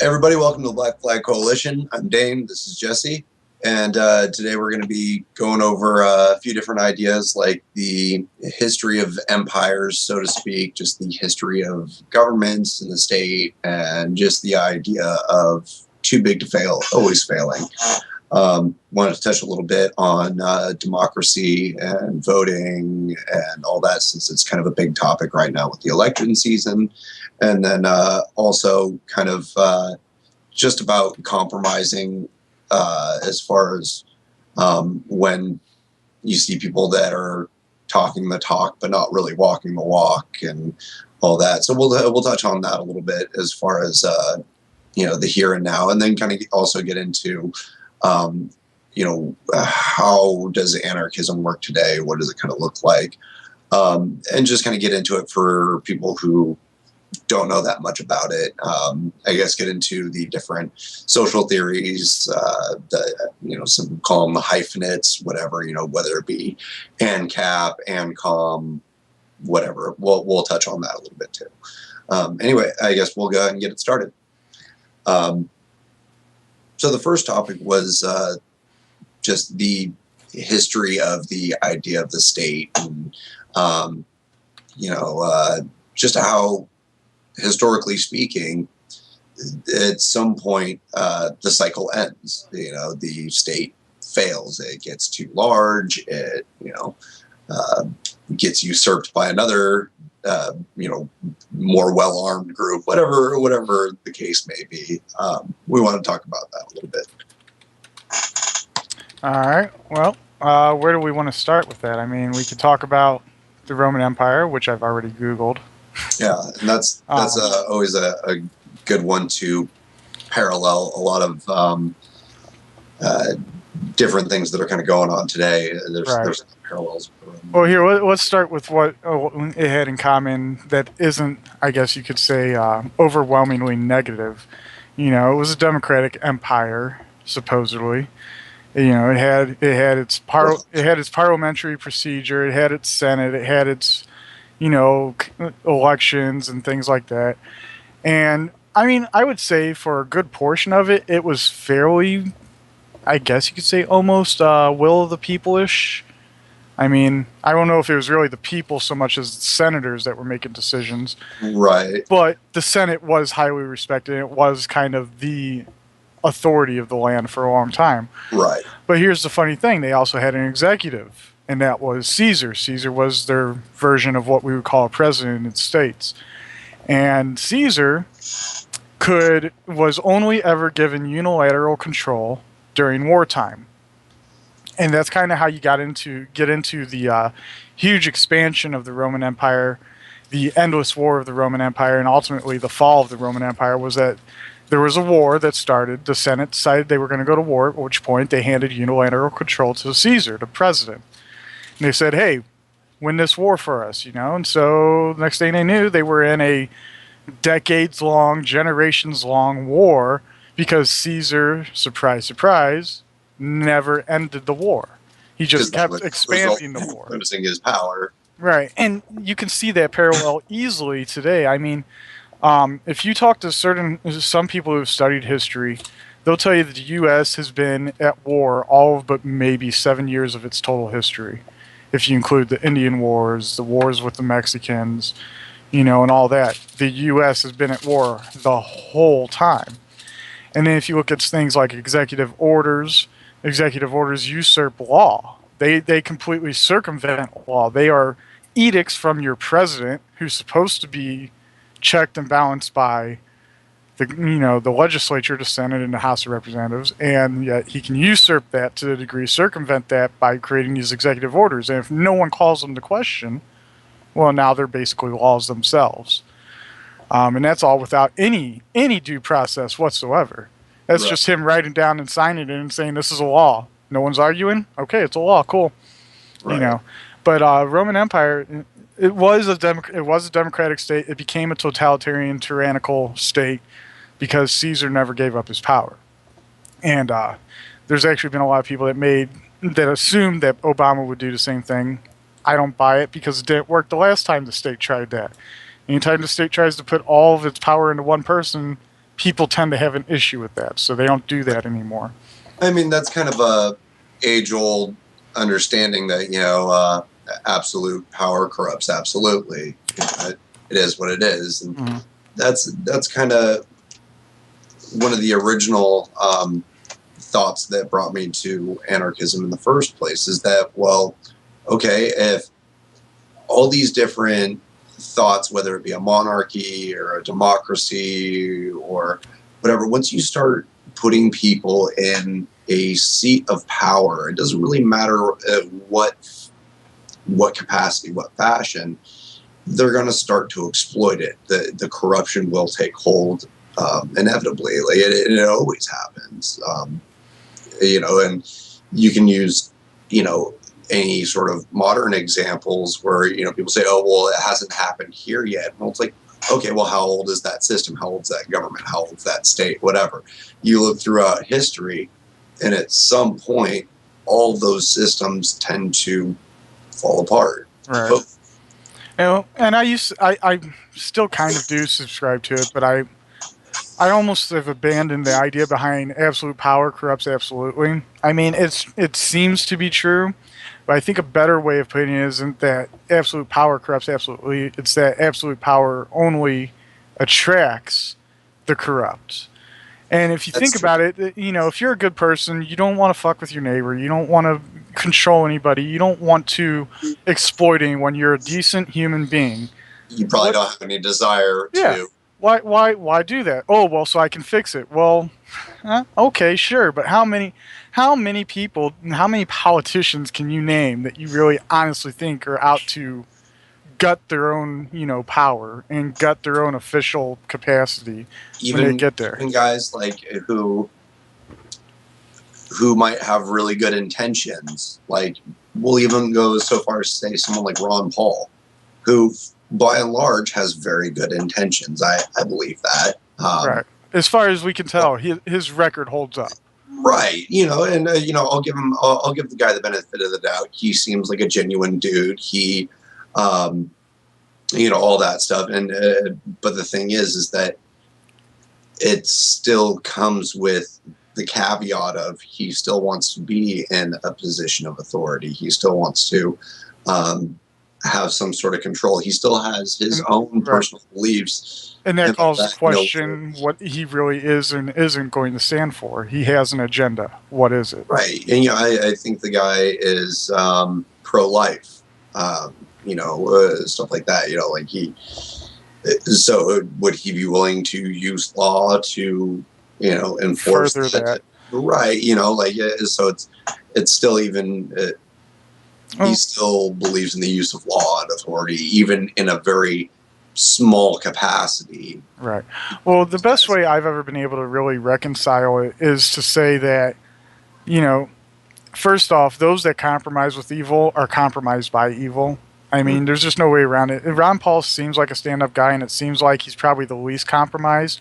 Everybody, welcome to the Black Flag Coalition. I'm Dane. This is Jesse. And today we're going to be going over a few different ideas like the history of empires, so to speak, just the history of governments in the state, and just the idea of too big to fail, always failing. Wanted to touch a little bit on democracy and voting and all that, since it's kind of a big topic right now with the election season. And then also kind of just about compromising as far as when you see people that are talking the talk but not really walking the walk and all that. So we'll touch on that a little bit as far as the here and now, and then kind of also get into how does anarchism work today? What does it kind of look like? And just kind of get into it for people who don't know that much about it. I guess get into the different social theories, some call them the hyphenates, whatever, whether it be ANCAP, ANCOM, whatever. We'll touch on that a little bit too. Anyway, I guess we'll go ahead and get it started. So the first topic was just the history of the idea of the state, and just how, historically speaking, at some point the cycle ends. The state fails. It gets too large. It gets usurped by another more well-armed group, whatever the case may be. We want to talk about that a little bit. All right. Well, where do we want to start with that? I mean, we could talk about the Roman Empire, which I've already Googled. Yeah, and that's always a good one to parallel a lot of different things that are kind of going on today. There's parallels. Well, here, let's start with what it had in common that isn't, I guess you could say, overwhelmingly negative. It was a democratic empire, supposedly. It had its parliamentary procedure. It had its Senate. It had its elections and things like that. And I mean, I would say for a good portion of it, it was fairly, I guess you could say, almost will of the people-ish. I mean, I don't know if it was really the people so much as the senators that were making decisions. Right. But the Senate was highly respected. It was kind of the authority of the land for a long time. Right. But here's the funny thing. They also had an executive, and that was Caesar. Caesar was their version of what we would call a president in the States. And Caesar was only ever given unilateral control during wartime. And that's kind of how you get into the huge expansion of the Roman Empire, the endless war of the Roman Empire, and ultimately the fall of the Roman Empire. Was that there was a war that started. The Senate decided they were going to go to war, at which point they handed unilateral control to Caesar, the president. And they said, hey, win this war for us, And so the next thing they knew, they were in a decades-long, generations-long war because Caesar, surprise, surprise, never ended the war. He just kept expanding the war. Losing his power. Right. And you can see that parallel easily today. I mean, if you talk to some people who've studied history, they'll tell you that the U.S. has been at war all but maybe 7 years of its total history. If you include the Indian Wars, the wars with the Mexicans, and all that. The U.S. has been at war the whole time. And then if you look at things like executive orders usurp law. They completely circumvent law. They are edicts from your president, who's supposed to be checked and balanced by the legislature, the Senate, and the House of Representatives, and yet he can usurp that to the degree, circumvent that by creating these executive orders. And if no one calls them to question, well, now they're basically laws themselves. And that's all without any due process whatsoever. That's just him writing down and signing it and saying this is a law. No one's arguing. Okay, it's a law. Cool. Right. But Roman Empire, it was a democratic state. It became a totalitarian, tyrannical state because Caesar never gave up his power. And there's actually been a lot of people that assumed that Obama would do the same thing. I don't buy it because it didn't work the last time the state tried that. Anytime the state tries to put all of its power into one person, people tend to have an issue with that, so they don't do that anymore. I mean, that's kind of a age-old understanding that absolute power corrupts absolutely. It is what it is, and that's kind of one of the original thoughts that brought me to anarchism in the first place. Is that, well, okay, if all these different thoughts, whether it be a monarchy or a democracy or whatever, once you start putting people in a seat of power, it doesn't really matter what capacity, what fashion, they're going to start to exploit it. The corruption will take hold inevitably. Like it always happens. And you can use, any sort of modern examples where, people say, oh, well, it hasn't happened here yet. Well, it's like, okay, well, how old is that system? How old is that government? How old is that state? Whatever. You look throughout history, and at some point, all those systems tend to fall apart. Right. And I still kind of do subscribe to it, but I almost have abandoned the idea behind absolute power corrupts absolutely. I mean, it seems to be true, but I think a better way of putting it isn't that absolute power corrupts absolutely. It's that absolute power only attracts the corrupt. And if you think about it, if you're a good person, you don't want to fuck with your neighbor. You don't want to control anybody. You don't want to exploit anyone. You're a decent human being. You probably don't have any desire to. Why do that? Oh, well, so I can fix it. Well, okay, sure, but how many people, how many politicians can you name that you really honestly think are out to gut their own, power and gut their own official capacity when they get there? Even guys like who might have really good intentions, like we'll even go so far as to say someone like Ron Paul, who by and large has very good intentions. I believe that. Right. As far as we can tell, his record holds up. Right. I'll give the guy the benefit of the doubt. He seems like a genuine dude. He, all that stuff. And, but the thing is that it still comes with the caveat of he still wants to be in a position of authority. He still wants to, have some sort of control. He still has his own personal beliefs. And that calls into question what he really is and isn't going to stand for. He has an agenda. What is it? Right. And, I think the guy is pro-life, stuff like that, like so would he be willing to use law to, enforce that? Right. So it's still even... he still believes in the use of law and authority, even in a very small capacity. Right. Well, the best way I've ever been able to really reconcile it is to say that, first off, those that compromise with evil are compromised by evil. I mean, there's just no way around it. Ron Paul seems like a stand-up guy, and it seems like he's probably the least compromised.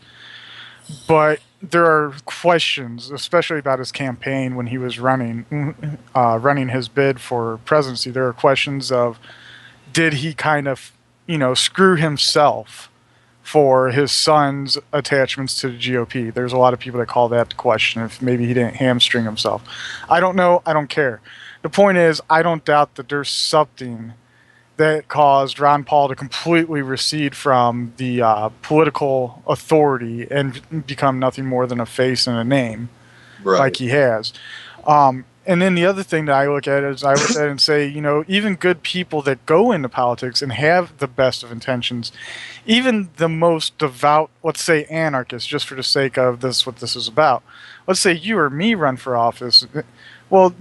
But there are questions, especially about his campaign when he was running his bid for presidency. There are questions of, did he kind of, screw himself for his son's attachments to the GOP? There's a lot of people that call that the question, if maybe he didn't hamstring himself. I don't know. I don't care. The point is, I don't doubt that there's something that caused Ron Paul to completely recede from the political authority and become nothing more than a face and a name, like he has. And then the other thing that I look at is I look at it and say, even good people that go into politics and have the best of intentions, even the most devout, let's say anarchists, just for the sake of this, what this is about. Let's say you or me run for office. Well,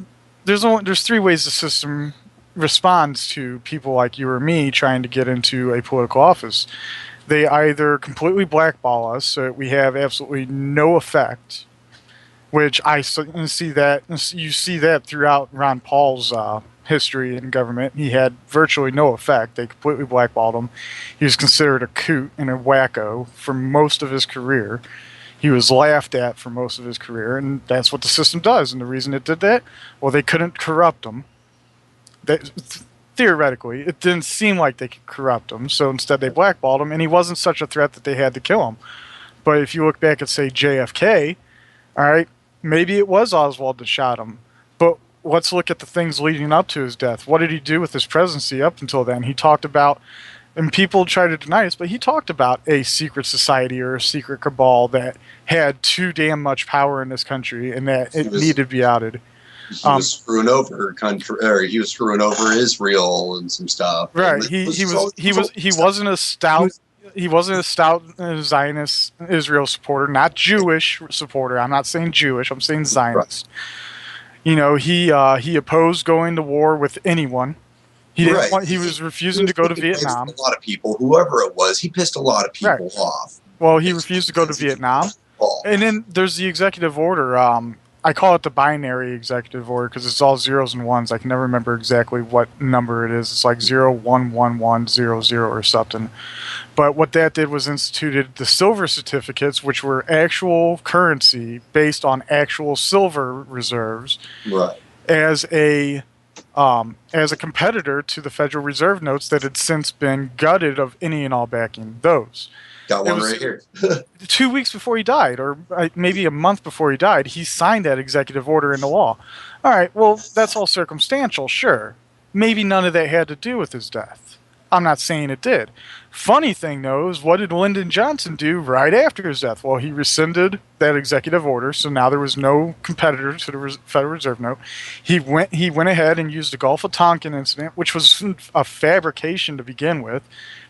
there's three ways the system responds to people like you or me trying to get into a political office. They either completely blackball us so that we have absolutely no effect, which I see that you see that throughout Ron Paul's history in government. He had virtually no effect. They completely blackballed him. He was considered a coot and a wacko for most of his career. He was laughed at for most of his career, and that's what the system does. And the reason it did that, well, they couldn't corrupt him. Theoretically, it didn't seem like they could corrupt him, so instead they blackballed him, and he wasn't such a threat that they had to kill him. But if you look back at, say, JFK, all right, maybe it was Oswald that shot him. But let's look at the things leading up to his death. What did he do with his presidency up until then? He talked about, and people try to deny this, but he talked about a secret society or a secret cabal that had too damn much power in this country and that it needed to be outed. He was screwing over country, or he was screwing over Israel and some stuff. Right. He wasn't a stout. He wasn't a stout Zionist Israel supporter, not Jewish supporter. I'm not saying Jewish. I'm saying Zionist. Right. You know, he opposed going to war with anyone. He didn't want, he was refusing to go to Vietnam. A lot of people, whoever it was, he pissed a lot of people off. Well, he refused to go to Vietnam. And then there's the executive order. I call it the binary executive order because it's all zeros and ones. I can never remember exactly what number it is. It's like 01110 or something. But what that did was instituted the silver certificates, which were actual currency based on actual silver reserves, right, as a competitor to the Federal Reserve notes that had since been gutted of any and all backing those. Got one right here. 2 weeks before he died, or maybe a month before he died, he signed that executive order into law. All right, well, that's all circumstantial, sure. Maybe none of that had to do with his death. I'm not saying it did. Funny thing, though, is what did Lyndon Johnson do right after his death? Well, he rescinded that executive order, so now there was no competitor to the Federal Reserve note. He went ahead and used the Gulf of Tonkin incident, which was a fabrication to begin with,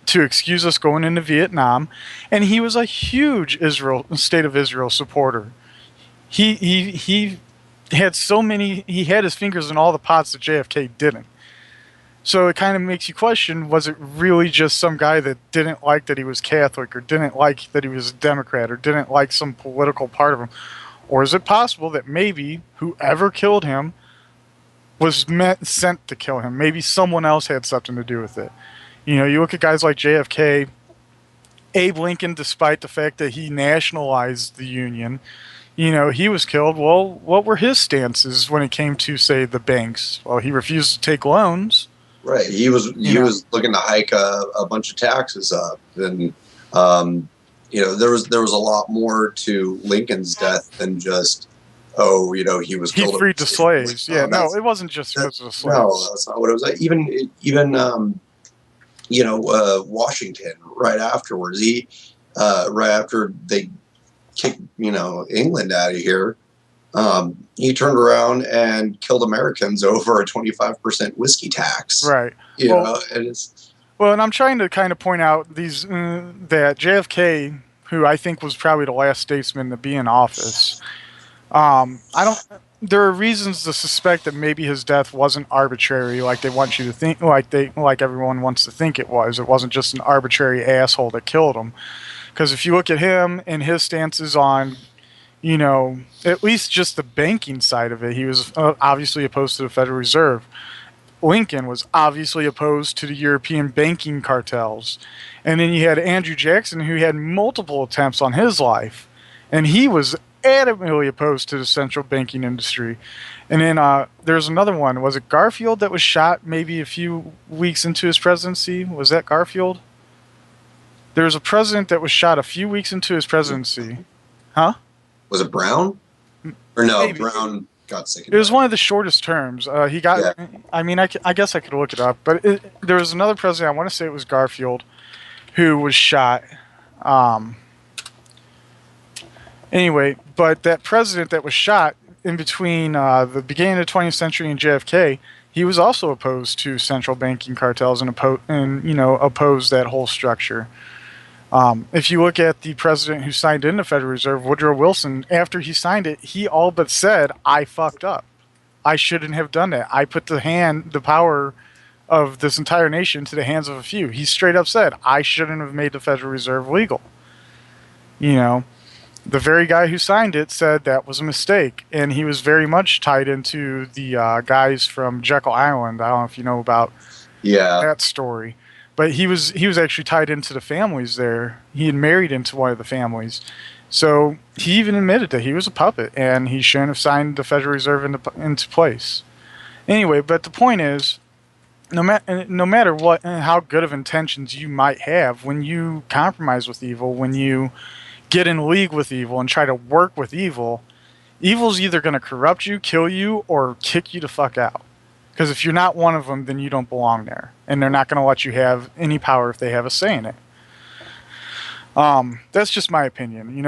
to excuse us going into Vietnam, and he was a huge State of Israel supporter. He had so many. He had his fingers in all the pots that JFK didn't. So it kind of makes you question: was it really just some guy that didn't like that he was Catholic, or didn't like that he was a Democrat, or didn't like some political part of him, or is it possible that maybe whoever killed him was sent to kill him? Maybe someone else had something to do with it. You know, you look at guys like JFK, Abe Lincoln, despite the fact that he nationalized the Union, you know, he was killed. Well, what were his stances when it came to, say, the banks? Well, he refused to take loans. Right. He was looking to hike a bunch of taxes up. And, you know, there was a lot more to Lincoln's death than just, oh, you know, he was killed. He freed the slaves. Yeah, no, it wasn't just because of the slaves. No, that's not what it was. Even you know, Washington right afterwards. Right after they kicked, you know, England out of here, he turned around and killed Americans over a 25% whiskey tax. Right. You know, and it's and I'm trying to kind of point out these that JFK, who I think was probably the last statesman to be in office, there are reasons to suspect that maybe his death wasn't arbitrary, like they want you to think, like everyone wants to think it was. It wasn't just an arbitrary asshole that killed him. Because if you look at him and his stances on, you know, at least just the banking side of it, he was obviously opposed to the Federal Reserve. Lincoln was obviously opposed to the European banking cartels. And then you had Andrew Jackson, who had multiple attempts on his life. And he was adamantly opposed to the central banking industry. And then there's another one. Was it Garfield that was shot maybe a few weeks into his presidency? Was that Garfield? There was a president that was shot a few weeks into his presidency. Huh? Was it Brown? Or no, maybe. Brown got sick. It was one of the shortest terms. He got. Yeah. I mean, I guess I could look it up, but there was another president. I want to say it was Garfield, who was shot. Anyway, but that president that was shot in between the beginning of the 20th century and JFK, he was also opposed to central banking cartels and opposed that whole structure. If you look at the president who signed in the Federal Reserve, Woodrow Wilson, after he signed it, he all but said, "I fucked up. I shouldn't have done that. I put the power of this entire nation to the hands of a few." He straight up said, "I shouldn't have made the Federal Reserve legal." You know, the very guy who signed it said that was a mistake, and he was very much tied into the guys from Jekyll Island. I don't know if you know about that story. But he was actually tied into the families there. He had married into one of the families. So he even admitted that he was a puppet and he shouldn't have signed the Federal Reserve into place. Anyway, but the point is, no matter what, how good of intentions you might have, when you compromise with evil, when you get in league with evil and try to work with evil, evil's either going to corrupt you, kill you, or kick you the fuck out. Because if you're not one of them, then you don't belong there, and they're not going to let you have any power if they have a say in it. That's just my opinion.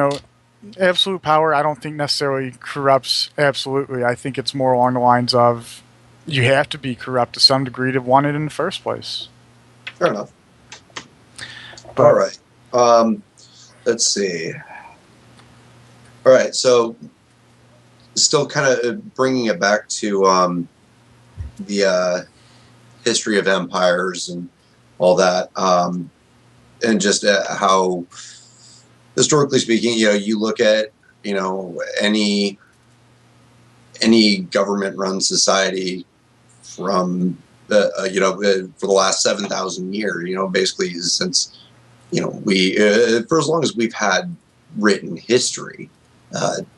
Absolute power, I don't think necessarily corrupts absolutely. I think it's more along the lines of you have to be corrupt to some degree to want it in the first place. Fair enough. But, all right. Let's see. All right. So, still kind of bringing it back to the history of empires and all that, and just how, historically speaking, you look at any government-run society from for the last 7,000 years, basically since we for as long as we've had written history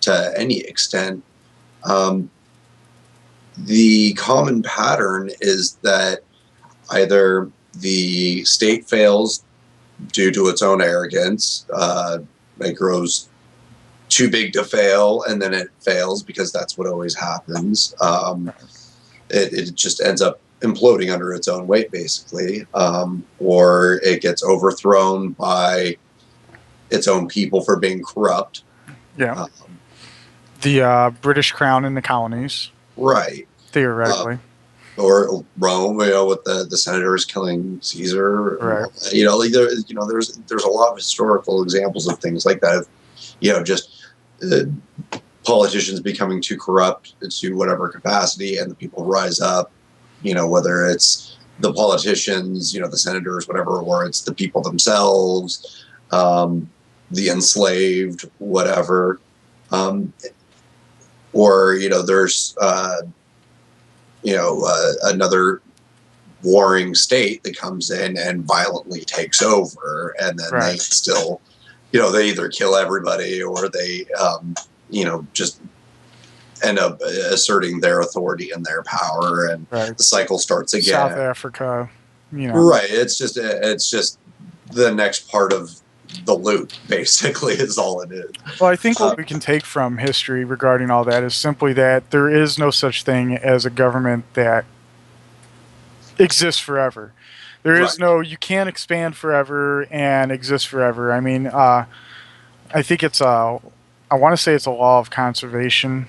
to any extent. The common pattern is that either the state fails due to its own arrogance, it grows too big to fail, and then it fails because that's what always happens. It just ends up imploding under its own weight, basically, or it gets overthrown by its own people for being corrupt. Yeah. The British crown in the colonies. Right. Theoretically. Or Rome, with the senators killing Caesar. Right. There's a lot of historical examples of things like that. Just politicians becoming too corrupt to whatever capacity, and the people rise up. Whether it's the politicians, the senators, whatever, or it's the people themselves, the enslaved, whatever. Or there's another warring state that comes in and violently takes over, and then Right. they still, they either kill everybody or they, just end up asserting their authority and their power, and Right. the cycle starts again. South Africa, Right. It's just the next part of the loop, basically, is all it is. Well, I think what we can take from history regarding all that is simply that there is no such thing as a government that exists forever. There is you can't expand forever and exist forever. I mean, I think I want to say it's a law of conservation.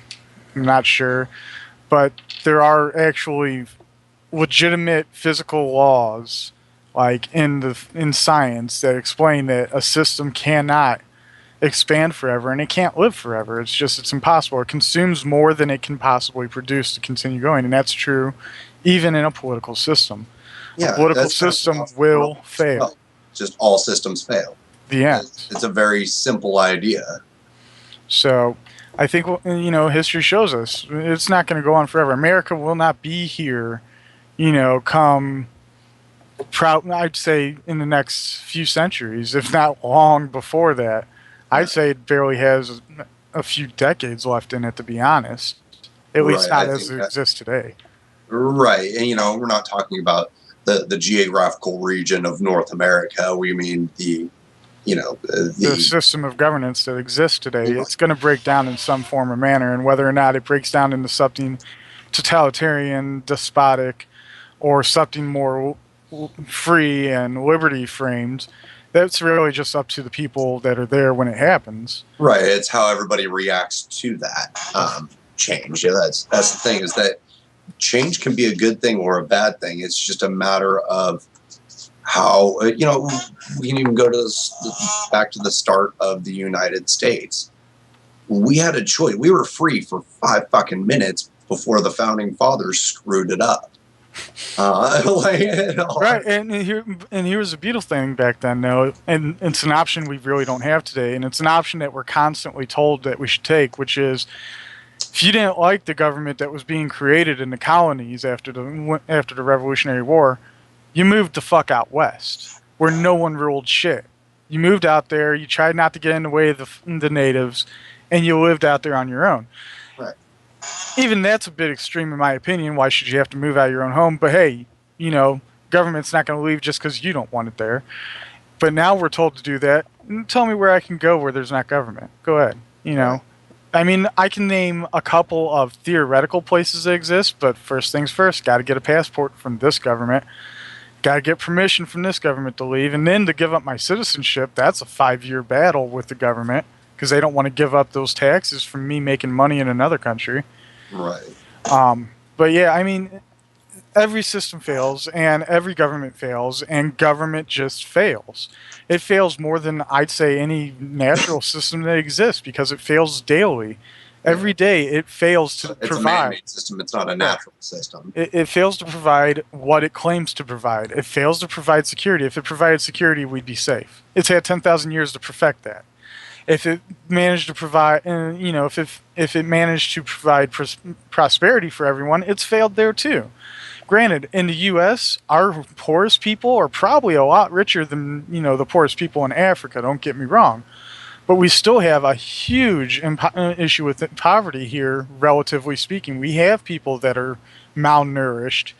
I'm not sure. But there are actually legitimate physical laws, like in science, that explain that a system cannot expand forever and it can't live forever. It's impossible. It consumes more than it can possibly produce to continue going, and that's true even in a political system. Yeah, a political system will fail. Just all systems fail. The end. It's a very simple idea. So I think history shows us it's not going to go on forever. America will not be here, come I'd say in the next few centuries, if not long before that. I'd say it barely has a few decades left in it, to be honest. At least not as it exists today. Right. And, we're not talking about the geographical region of North America. We mean the system of governance that exists today. It's going to break down in some form or manner, and whether or not it breaks down into something totalitarian, despotic, or something more free and liberty framed, that's really just up to the people that are there when it happens. Right. It's how everybody reacts to that change. Yeah, that's the thing, is that change can be a good thing or a bad thing. It's just a matter of how, we can even go to back to the start of the United States. We had a choice. We were free for 5 fucking minutes before the founding fathers screwed it up. Right, and here's the beautiful thing back then, though, and it's an option we really don't have today, and it's an option that we're constantly told that we should take, which is, if you didn't like the government that was being created in the colonies after the Revolutionary War, you moved the fuck out west, where no one ruled shit. You moved out there, you tried not to get in the way of the natives, and you lived out there on your own. Right. Even that's a bit extreme in my opinion. Why should you have to move out of your own home? But hey, government's not going to leave just because you don't want it there. But now we're told to do that. Tell me where I can go where there's not government. Go ahead. You Right. know, I mean, I can name a couple of theoretical places that exist, but first things first, got to get a passport from this government, got to get permission from this government to leave, and then to give up my citizenship, that's a 5-year battle with the government because they don't want to give up those taxes from me making money in another country. Right. But yeah, I mean, every system fails and every government fails and government just fails. It fails more than I'd say any natural system that exists because it fails daily. Yeah. Every day it fails to It's a provide. man-made system. It's not a Yeah. natural system. It fails to provide what it claims to provide. It fails to provide security. If it provided security, we'd be safe. It's had 10,000 years to perfect that. If it managed to provide, if it managed to provide prosperity for everyone, it's failed there too. Granted, in the U.S., our poorest people are probably a lot richer than the poorest people in Africa. Don't get me wrong, but we still have a huge issue with poverty here, relatively speaking. We have people that are malnourished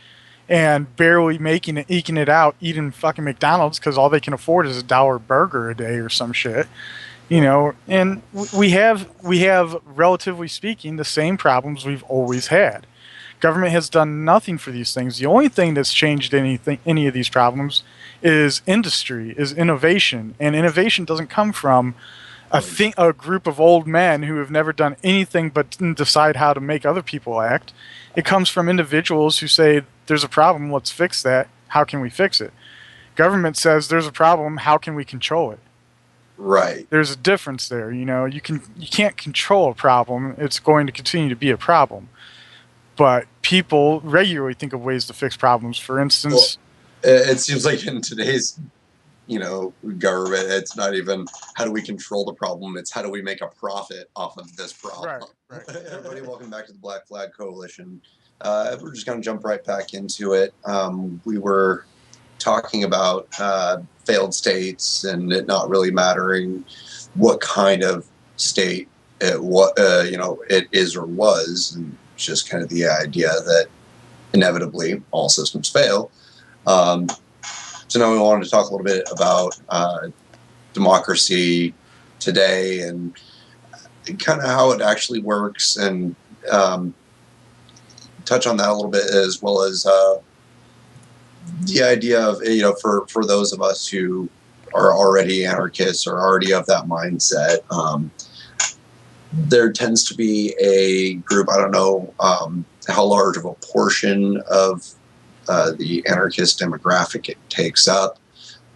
and barely making it, eking it out, eating fucking McDonald's because all they can afford is $1 burger a day or some shit. And we have relatively speaking the same problems we've always had. Government has done nothing for these things. The only thing that's changed any of these problems is industry, is innovation, and innovation doesn't come from a group of old men who have never done anything but decide how to make other people act. It comes from individuals who say, "There's a problem. Let's fix that. How can we fix it?" Government says, "There's a problem. How can we control it?" Right. There's a difference there. You can't control a problem. It's going to continue to be a problem. But people regularly think of ways to fix problems. For instance, It seems like in today's, government, it's not even how do we control the problem, it's how do we make a profit off of this problem. right. Everybody, welcome back to the Black Flag Coalition. We're just going to jump right back into it. We were talking about failed states and it not really mattering what kind of state it is or was, and just kind of the idea that inevitably all systems fail. So now we wanted to talk a little bit about democracy today and kind of how it actually works, and touch on that a little bit, as well as the idea of, for those of us who are already anarchists or already of that mindset. There tends to be a group, I don't know how large of a portion of the anarchist demographic it takes up,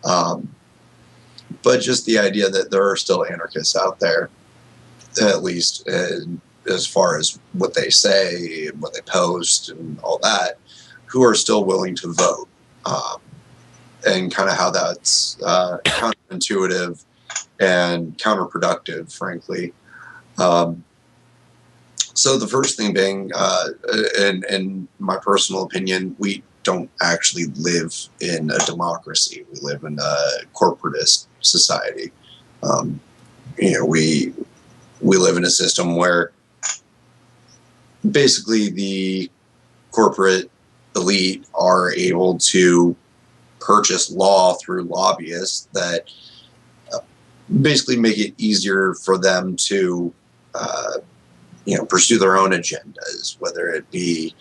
but just the idea that there are still anarchists out there, at least as far as what they say and what they post and all that, who are still willing to vote, and kind of how that's counterintuitive and counterproductive, frankly. So the first thing being, in my personal opinion, we don't actually live in a democracy. We live in a corporatist society. We live in a system where basically the corporate elite are able to purchase law through lobbyists that basically make it easier for them to pursue their own agendas, whether it be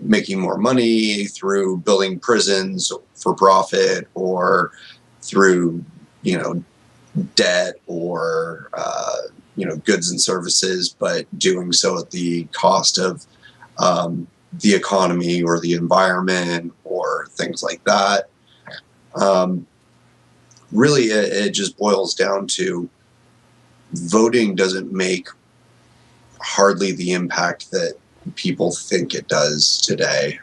making more money through building prisons for profit, or through debt, or goods and services, but doing so at the cost of the economy or the environment or things like that. Really, it just boils down to voting doesn't make hardly the impact that people think it does today.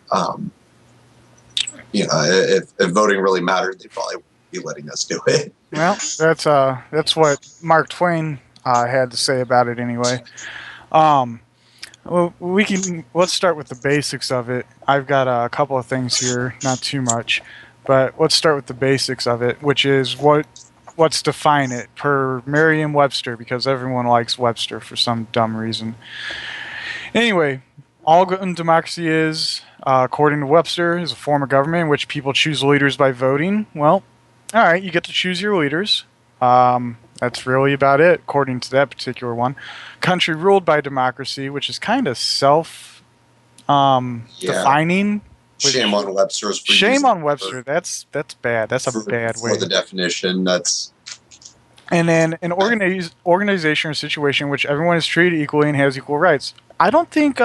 If voting really mattered, they'd probably be letting us do it. Well, that's what Mark Twain had to say about it anyway. Well, let's start with the basics of it. I've got a couple of things here, not too much, but let's start with the basics of it, which is let's define it per Merriam-Webster, because everyone likes Webster for some dumb reason. Anyway, all democracy is, according to Webster, is a form of government in which people choose leaders by voting. Well, All right, you get to choose your leaders. That's really about it, according to that particular one. Country ruled by democracy, which is kind of self Yeah. defining. Shame Which on Webster's for shame using on Webster. That's bad. That's a bad for way. the definition. That's And then an organization or situation in which everyone is treated equally and has equal rights. I don't think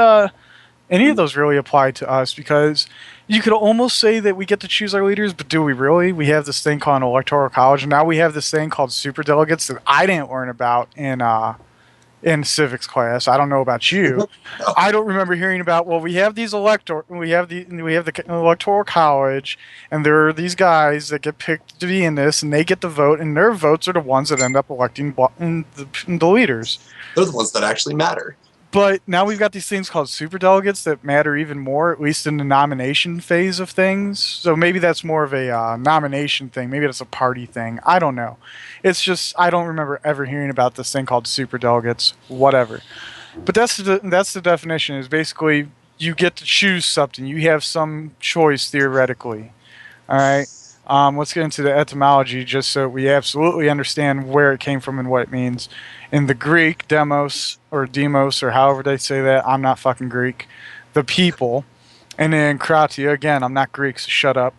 any of those really apply to us because you could almost say that we get to choose our leaders, but do we really? We have this thing called an electoral college, and now we have this thing called super delegates that I didn't learn about in civics class. I don't know about you. no. I don't remember hearing about. Well, we have the electoral college, and there are these guys that get picked to be in this, and they get to vote, and their votes are the ones that end up electing the leaders. They're the ones that actually matter. But now we've got these things called super delegates that matter even more, at least in the nomination phase of things. So maybe that's more of a nomination thing. Maybe that's a party thing. I don't know. It's just I don't remember ever hearing about this thing called super delegates. Whatever. But that's the definition. Is basically you get to choose something. You have some choice theoretically. All right. Let's get into the etymology just so we absolutely understand where it came from and what it means. In the Greek, demos, or however they say that, I'm not fucking Greek, the people. And then kratia, again, I'm not Greek, so shut up,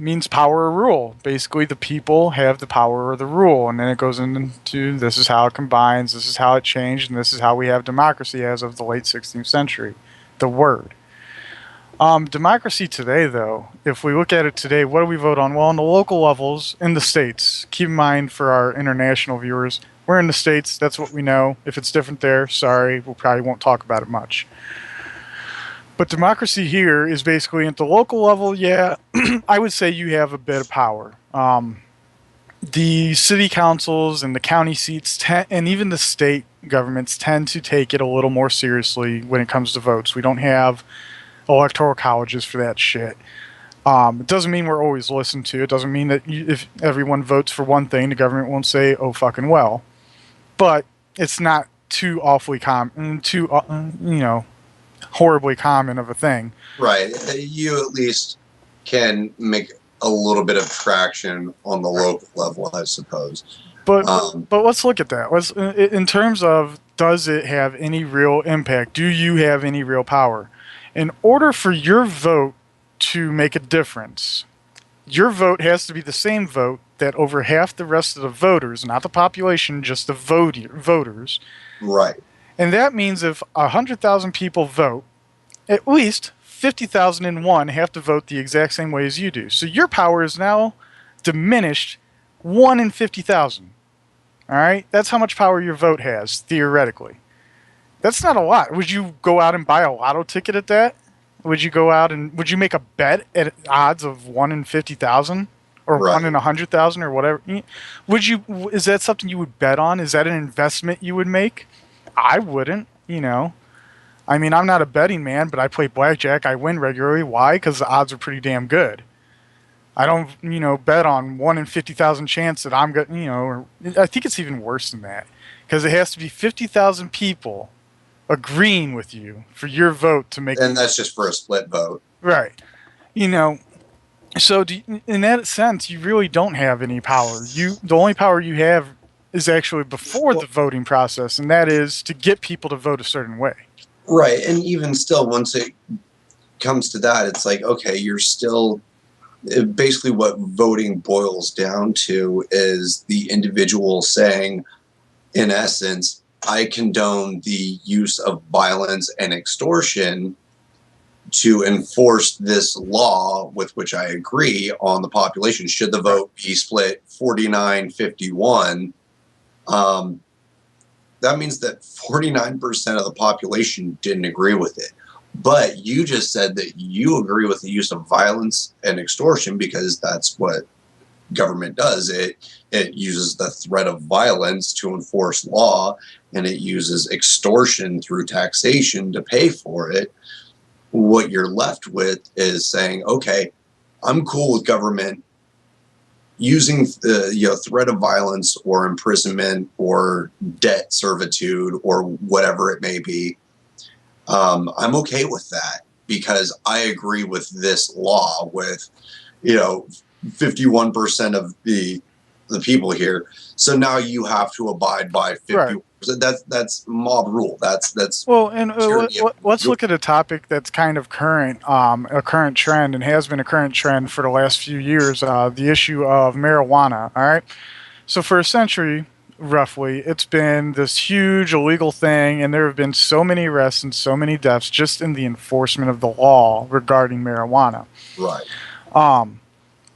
means power or rule. Basically, the people have the power or the rule. And then it goes into this is how it combines, this is how it changed, and this is how we have democracy as of the late 16th century. The word. Democracy today, though, if we look at it today, what do we vote on? Well, on the local levels in the states, keep in mind for our international viewers, we're in the states. That's what we know. If it's different there, sorry, we probably won't talk about it much. But democracy here is basically at the local level, yeah, I would say you have a bit of power. The city councils and the county seats, and even the state governments tend to take it a little more seriously when it comes to votes. We don't have electoral colleges for that shit. It doesn't mean we're always listened to. It doesn't mean that if everyone votes for one thing, the government won't say, "Oh fucking well." But it's not too awfully common, too horribly common of a thing. Right. You at least can make a little bit of traction on the local level, I suppose. But let's look at that. Let's in terms of does it have any real impact? Do you have any real power? In order for your vote to make a difference, your vote has to be the same vote that over half the rest of the voters, not the population, just the voters. Right. And that means if 100,000 people vote, at least 50,001 have to vote the exact same way as you do. So your power is now diminished 1 in 50,000. All right? That's how much power your vote has, theoretically. That's not a lot. Would you go out and buy a lotto ticket at that? Would you go out and would you make a bet at odds of 1 in 50,000 or Right. 1 in 100,000 or whatever? Would you? Is that something you would bet on? Is that an investment you would make? I wouldn't. I mean, I'm not a betting man, but I play blackjack. I win regularly. Why? Because the odds are pretty damn good. I don't, bet on 1 in 50,000 chance that I'm going. Or I think it's even worse than that because it has to be 50,000 people agreeing with you for your vote to make. And that's just for a split vote. Right. So in that sense, you really don't have any power. The only power you have is actually before the voting process, and that is to get people to vote a certain way. Right. And even still, once it comes to that, it's like, okay, you're still basically what voting boils down to is the individual saying, in essence, I condone the use of violence and extortion to enforce this law with which I agree on the population. Should the vote be split 49-51, that means that 49% of the population didn't agree with it. But you just said that you agree with the use of violence and extortion because that's what government does. It uses the threat of violence to enforce law, and it uses extortion through taxation to pay for it. What you're left with is saying, okay, I'm cool with government using the threat of violence or imprisonment or debt servitude or whatever it may be. I'm okay with that because I agree with this law with, 51% of the people here. So now you have to abide by 50%. Right. That's mob rule. That's Well, and tyranny of let's look at a topic that's kind of current, a current trend, and has been a current trend for the last few years. The issue of marijuana. All right. So for a century, roughly, it's been this huge illegal thing, and there have been so many arrests and so many deaths just in the enforcement of the law regarding marijuana. right. Um,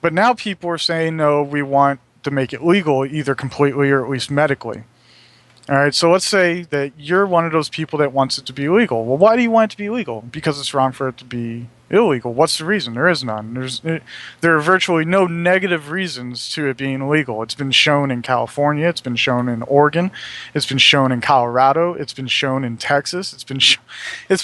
but now people are saying, no, we want to make it legal, either completely or at least medically. All right, so let's say that you're one of those people that wants it to be illegal. Well, why do you want it to be illegal? Because it's wrong for it to be illegal. What's the reason? There is none. There are virtually no negative reasons to it being illegal. It's been shown in California. It's been shown in Oregon. It's been shown in Colorado. It's been shown in Texas. It's been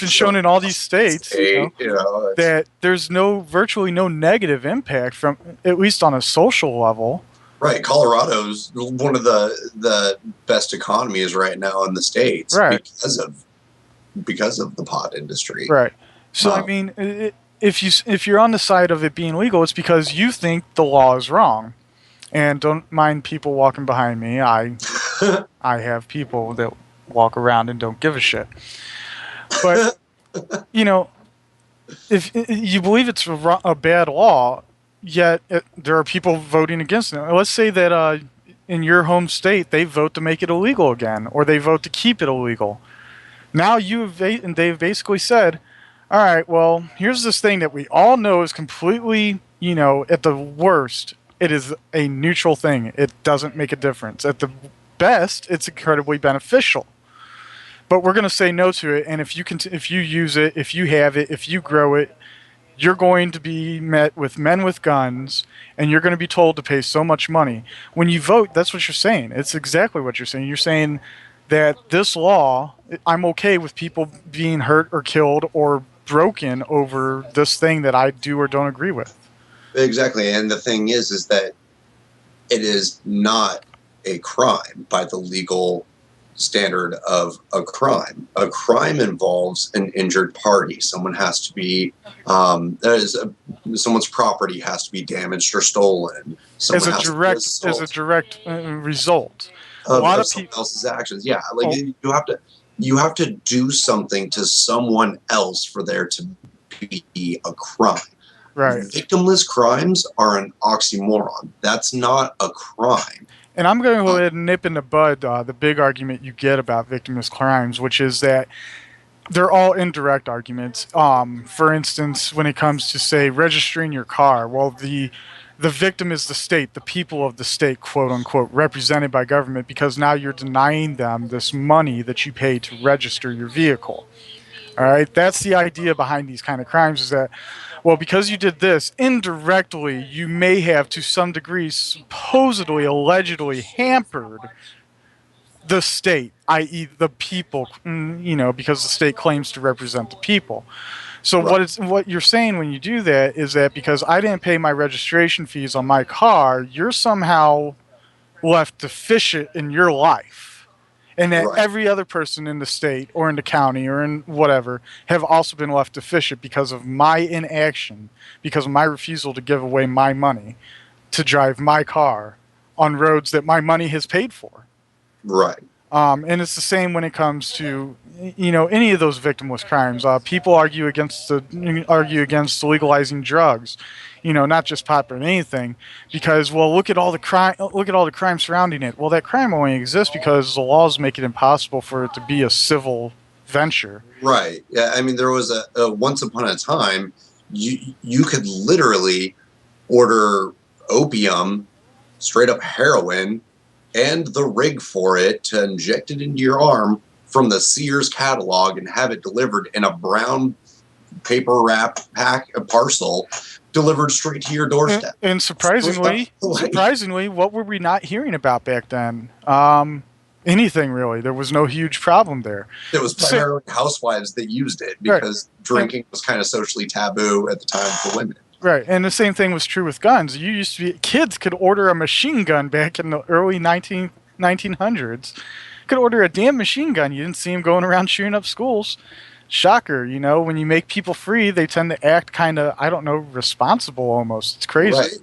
shown in all these states. That there's virtually no negative impact from, at least on a social level. Right, Colorado's one of the best economies right now in the states, right, because of the pot industry. Right. So I mean, if you're on the side of it being legal, it's because you think the law is wrong. And don't mind people walking behind me. I have people that walk around and don't give a shit. But if you believe it's a bad law, yet there are people voting against it. Let's say that in your home state they vote to make it illegal again, or they vote to keep it illegal. Now they've basically said, all right, well, here's this thing that we all know is completely, at the worst, it is a neutral thing. It doesn't make a difference. At the best, it's incredibly beneficial. But we're going to say no to it, and if you use it, if you have it, if you grow it, you're going to be met with men with guns, and you're going to be told to pay so much money. When you vote, that's what you're saying. It's exactly what you're saying. You're saying that this law, I'm okay with people being hurt or killed or broken over this thing that I do or don't agree with. Exactly. And the thing is that it is not a crime by the legal standard of a crime. A crime involves an injured party. Someone has to be, someone's property has to be damaged or stolen. As a direct result. A lot of someone else's actions. Yeah, like you have to do something to someone else for there to be a crime. Right. Victimless crimes are an oxymoron. That's not a crime. And I'm going to go ahead and nip in the bud the big argument you get about victimless crimes, which is that they're all indirect arguments. For instance, when it comes to, say, registering your car, well, the victim is the state, the people of the state, quote unquote, represented by government, because now you're denying them this money that you pay to register your vehicle. All right, that's the idea behind these kind of crimes, is that, well, because you did this, indirectly, you may have, to some degree, supposedly, allegedly hampered the state, i.e. the people, because the state claims to represent the people. So right. What you're saying when you do that is that because I didn't pay my registration fees on my car, you're somehow left deficient in your life. And that right. Every other person in the state or in the county or in whatever have also been left deficient because of my inaction, because of my refusal to give away my money to drive my car on roads that my money has paid for. Right. And it's the same when it comes to, any of those victimless crimes. People argue against legalizing drugs, not just pot but anything, because, well, look at all the crime surrounding it. Well, that crime only exists because the laws make it impossible for it to be a civil venture. Right. Yeah. I mean, there was a once upon a time, you could literally order opium, straight up heroin, and the rig for it to inject it into your arm from the Sears catalog and have it delivered in a brown paper wrap parcel delivered straight to your doorstep. And surprisingly, what were we not hearing about back then? Anything really. There was no huge problem there. It was primarily housewives that used it because drinking was kind of socially taboo at the time for women. Right, and the same thing was true with guns. Kids could order a machine gun back in the early 1900s. Could order a damn machine gun. You didn't see them going around shooting up schools. Shocker, when you make people free, they tend to act kind of, responsible almost. It's crazy.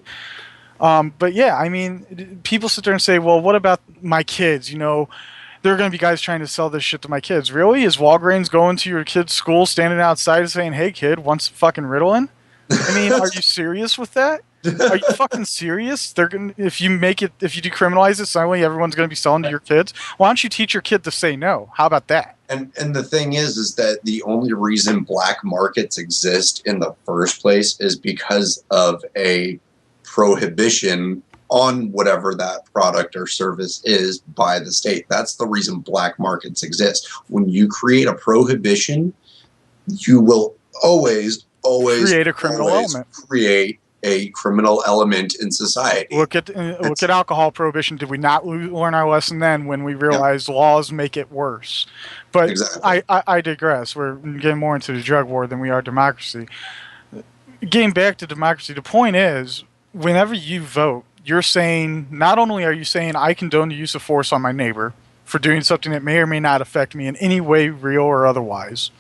But yeah, I mean, people sit there and say, well, what about my kids? There are going to be guys trying to sell this shit to my kids. Really? Is Walgreens going to your kid's school, standing outside and saying, hey, kid, want some fucking Ritalin? I mean, are you serious with that? Are you fucking serious? They're gonna if you decriminalize it, suddenly everyone's gonna be selling to your kids. Why don't you teach your kid to say no? How about that? And the thing is that the only reason black markets exist in the first place is because of a prohibition on whatever that product or service is by the state. That's the reason black markets exist. When you create a prohibition, you will always Create a criminal element. create a criminal element in society. Look at alcohol prohibition. Did we not learn our lesson then when we realized laws make it worse? But exactly. I digress. We're getting more into the drug war than we are democracy. Getting back to democracy, the point is, whenever you vote, you're saying, not only are you saying I condone the use of force on my neighbor for doing something that may or may not affect me in any way, real or otherwise.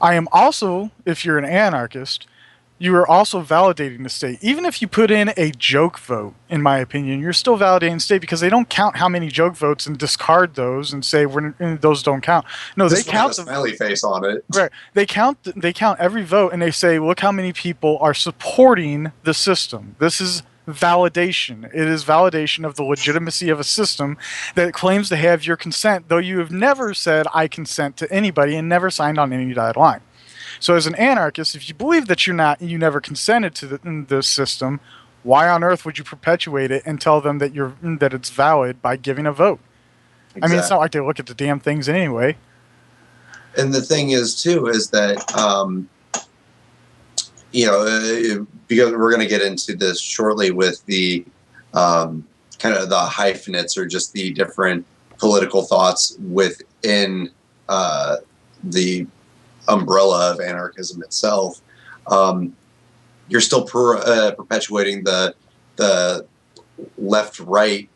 I am also, if you're an anarchist, you are also validating the state. Even if you put in a joke vote, in my opinion, you're still validating the state because they don't count how many joke votes and discard those and say those don't count. No, they count the smiley face on it. Right. They count every vote and they say, look how many people are supporting the system. This is validation. It is validation of the legitimacy of a system that claims to have your consent, though you have never said I consent to anybody and never signed on any dotted line. So as an anarchist, if you believe that you never consented to the system, why on earth would you perpetuate it and tell them that it's valid by giving a vote? Exactly. I mean, it's not like they look at the damn things anyway. And the thing is, too, is that, because we're going to get into this shortly with the kind of the hyphenates or just the different political thoughts within the umbrella of anarchism itself, you're still perpetuating the left-right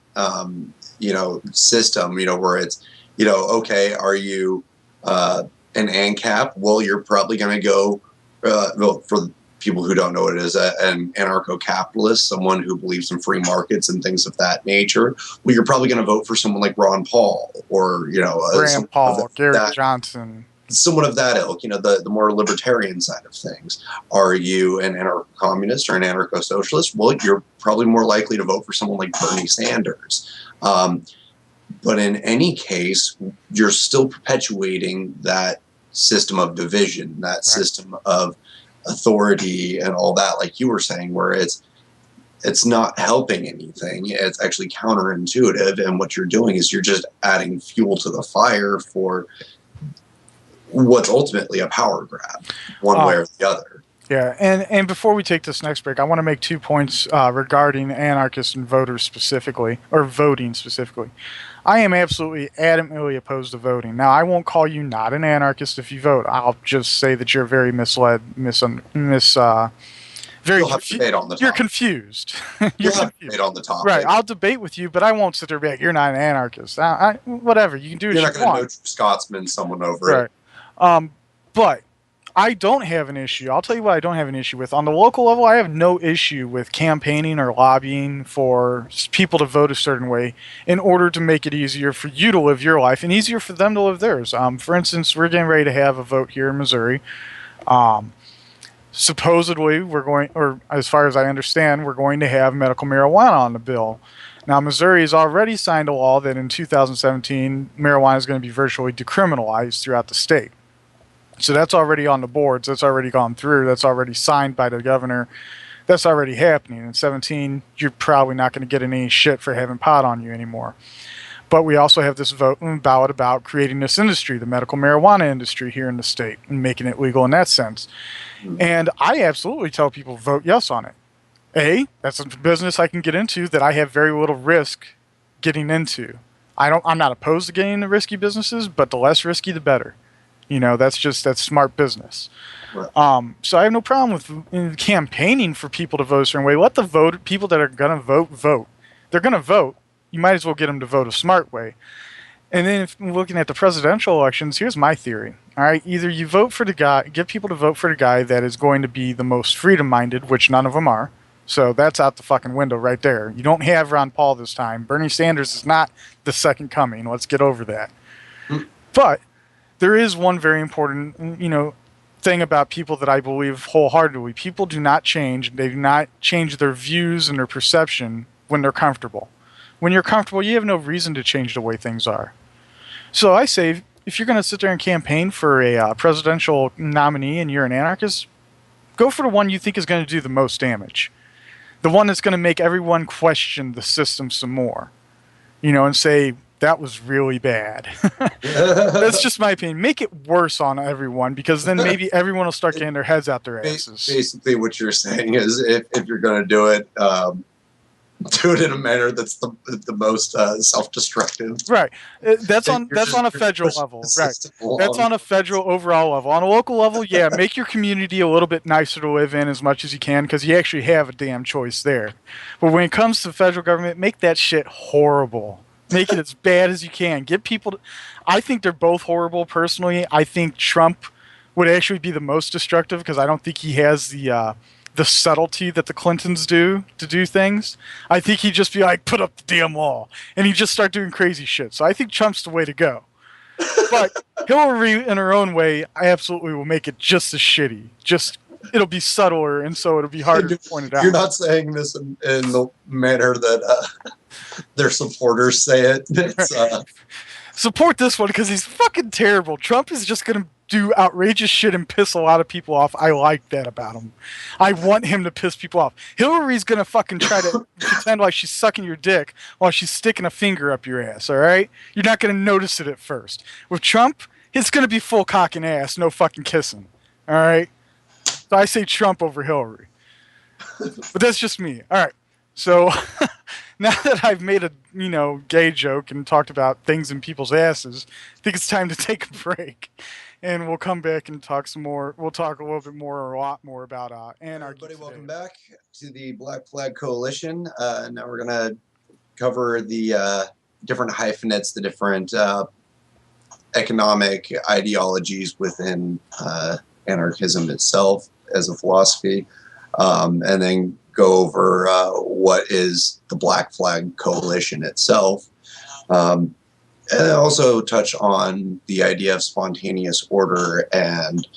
system, where it's, okay, are you an ANCAP? Well, you're probably going to go, for people who don't know what it is, an anarcho-capitalist, someone who believes in free markets and things of that nature. Well, you're probably going to vote for someone like Ron Paul or, Rand Paul, Gary Johnson. Someone of that ilk, the more libertarian side of things. Are you an anarcho-communist or an anarcho-socialist? Well, you're probably more likely to vote for someone like Bernie Sanders. But in any case, you're still perpetuating that system of division, that system of authority and all that, like you were saying, where it's not helping anything. It's actually counterintuitive. And what you're doing is you're just adding fuel to the fire for what's ultimately a power grab, one way or the other. Yeah, and before we take this next break, I want to make 2 points regarding anarchists and voters specifically, or voting specifically. I am absolutely adamantly opposed to voting. Now, I won't call you not an anarchist if you vote. I'll just say that you're very misled, very You'll have to debate on the topic. You're confused. You'll have to debate on the topic. Right, I'll debate with you, but I won't sit there and be like, you're not an anarchist. Whatever, you can do what you want. You're not going to Scotsman someone over it. But I don't have an issue. I'll tell you what I don't have an issue with. On the local level, I have no issue with campaigning or lobbying for people to vote a certain way in order to make it easier for you to live your life and easier for them to live theirs. For instance, we're getting ready to have a vote here in Missouri. Supposedly, we're going, or as far as I understand, we're going to have medical marijuana on the bill. Now, Missouri has already signed a law that in 2017, marijuana is going to be virtually decriminalized throughout the state. So that's already on the boards. That's already gone through. That's already signed by the governor. That's already happening. In 17, you're probably not going to get any shit for having pot on you anymore. But we also have this ballot about creating this industry, the medical marijuana industry here in the state, and making it legal in that sense. And I absolutely tell people vote yes on it. That's a business I can get into that I have very little risk getting into. I'm not opposed to getting into risky businesses, but the less risky, the better. That's smart business. Right. So I have no problem with campaigning for people to vote a certain way. Let the people that are going to vote. They're going to vote. You might as well get them to vote a smart way. And then if looking at the presidential elections, here's my theory. All right, either you get people to vote for the guy that is going to be the most freedom-minded, which none of them are. So that's out the fucking window right there. You don't have Ron Paul this time. Bernie Sanders is not the second coming. Let's get over that. Mm. But there is one very important, thing about people that I believe wholeheartedly. People do not change. They do not change their views and their perception when they're comfortable. When you're comfortable, you have no reason to change the way things are. So I say, if you're going to sit there and campaign for a presidential nominee and you're an anarchist, go for the one you think is going to do the most damage. The one that's going to make everyone question the system some more, and say, that was really bad. That's just my opinion. Make it worse on everyone, because then maybe everyone will start getting their heads out their asses. Basically, what you're saying is, if you're going to do it, do it in a manner that's the most self-destructive. Right. That's on a federal level. Right. That's on a federal overall level. On a local level, yeah, make your community a little bit nicer to live in as much as you can, because you actually have a damn choice there. But when it comes to the federal government, make that shit horrible. Make it as bad as you can. Get people to, I think they're both horrible personally. I think Trump would actually be the most destructive, because I don't think he has the subtlety that the Clintons do to do things. I think he'd just be like, put up the damn wall. And he'd just start doing crazy shit. So I think Trump's the way to go. But Hillary, in her own way, I absolutely will make it just as shitty. Just, it'll be subtler, and so it'll be harder to point it out. You're not saying this in the manner that their supporters say it. Support this one, because he's fucking terrible. Trump is just going to do outrageous shit and piss a lot of people off. I like that about him. I want him to piss people off. Hillary's going to fucking try to pretend like she's sucking your dick while she's sticking a finger up your ass, all right? You're not going to notice it at first. With Trump, it's going to be full cock and ass, no fucking kissing, all right? So I say Trump over Hillary. But that's just me. All right. So now that I've made a, gay joke and talked about things in people's asses, I think it's time to take a break. And we'll come back and talk some more. We'll talk a little bit more, or a lot more, about anarchy. Everybody, welcome back to the Black Flag Coalition. Now we're going to cover the different hyphenates, the different economic ideologies within anarchism itself as a philosophy, and then go over what is the Black Flag Coalition itself. And also touch on the idea of spontaneous order and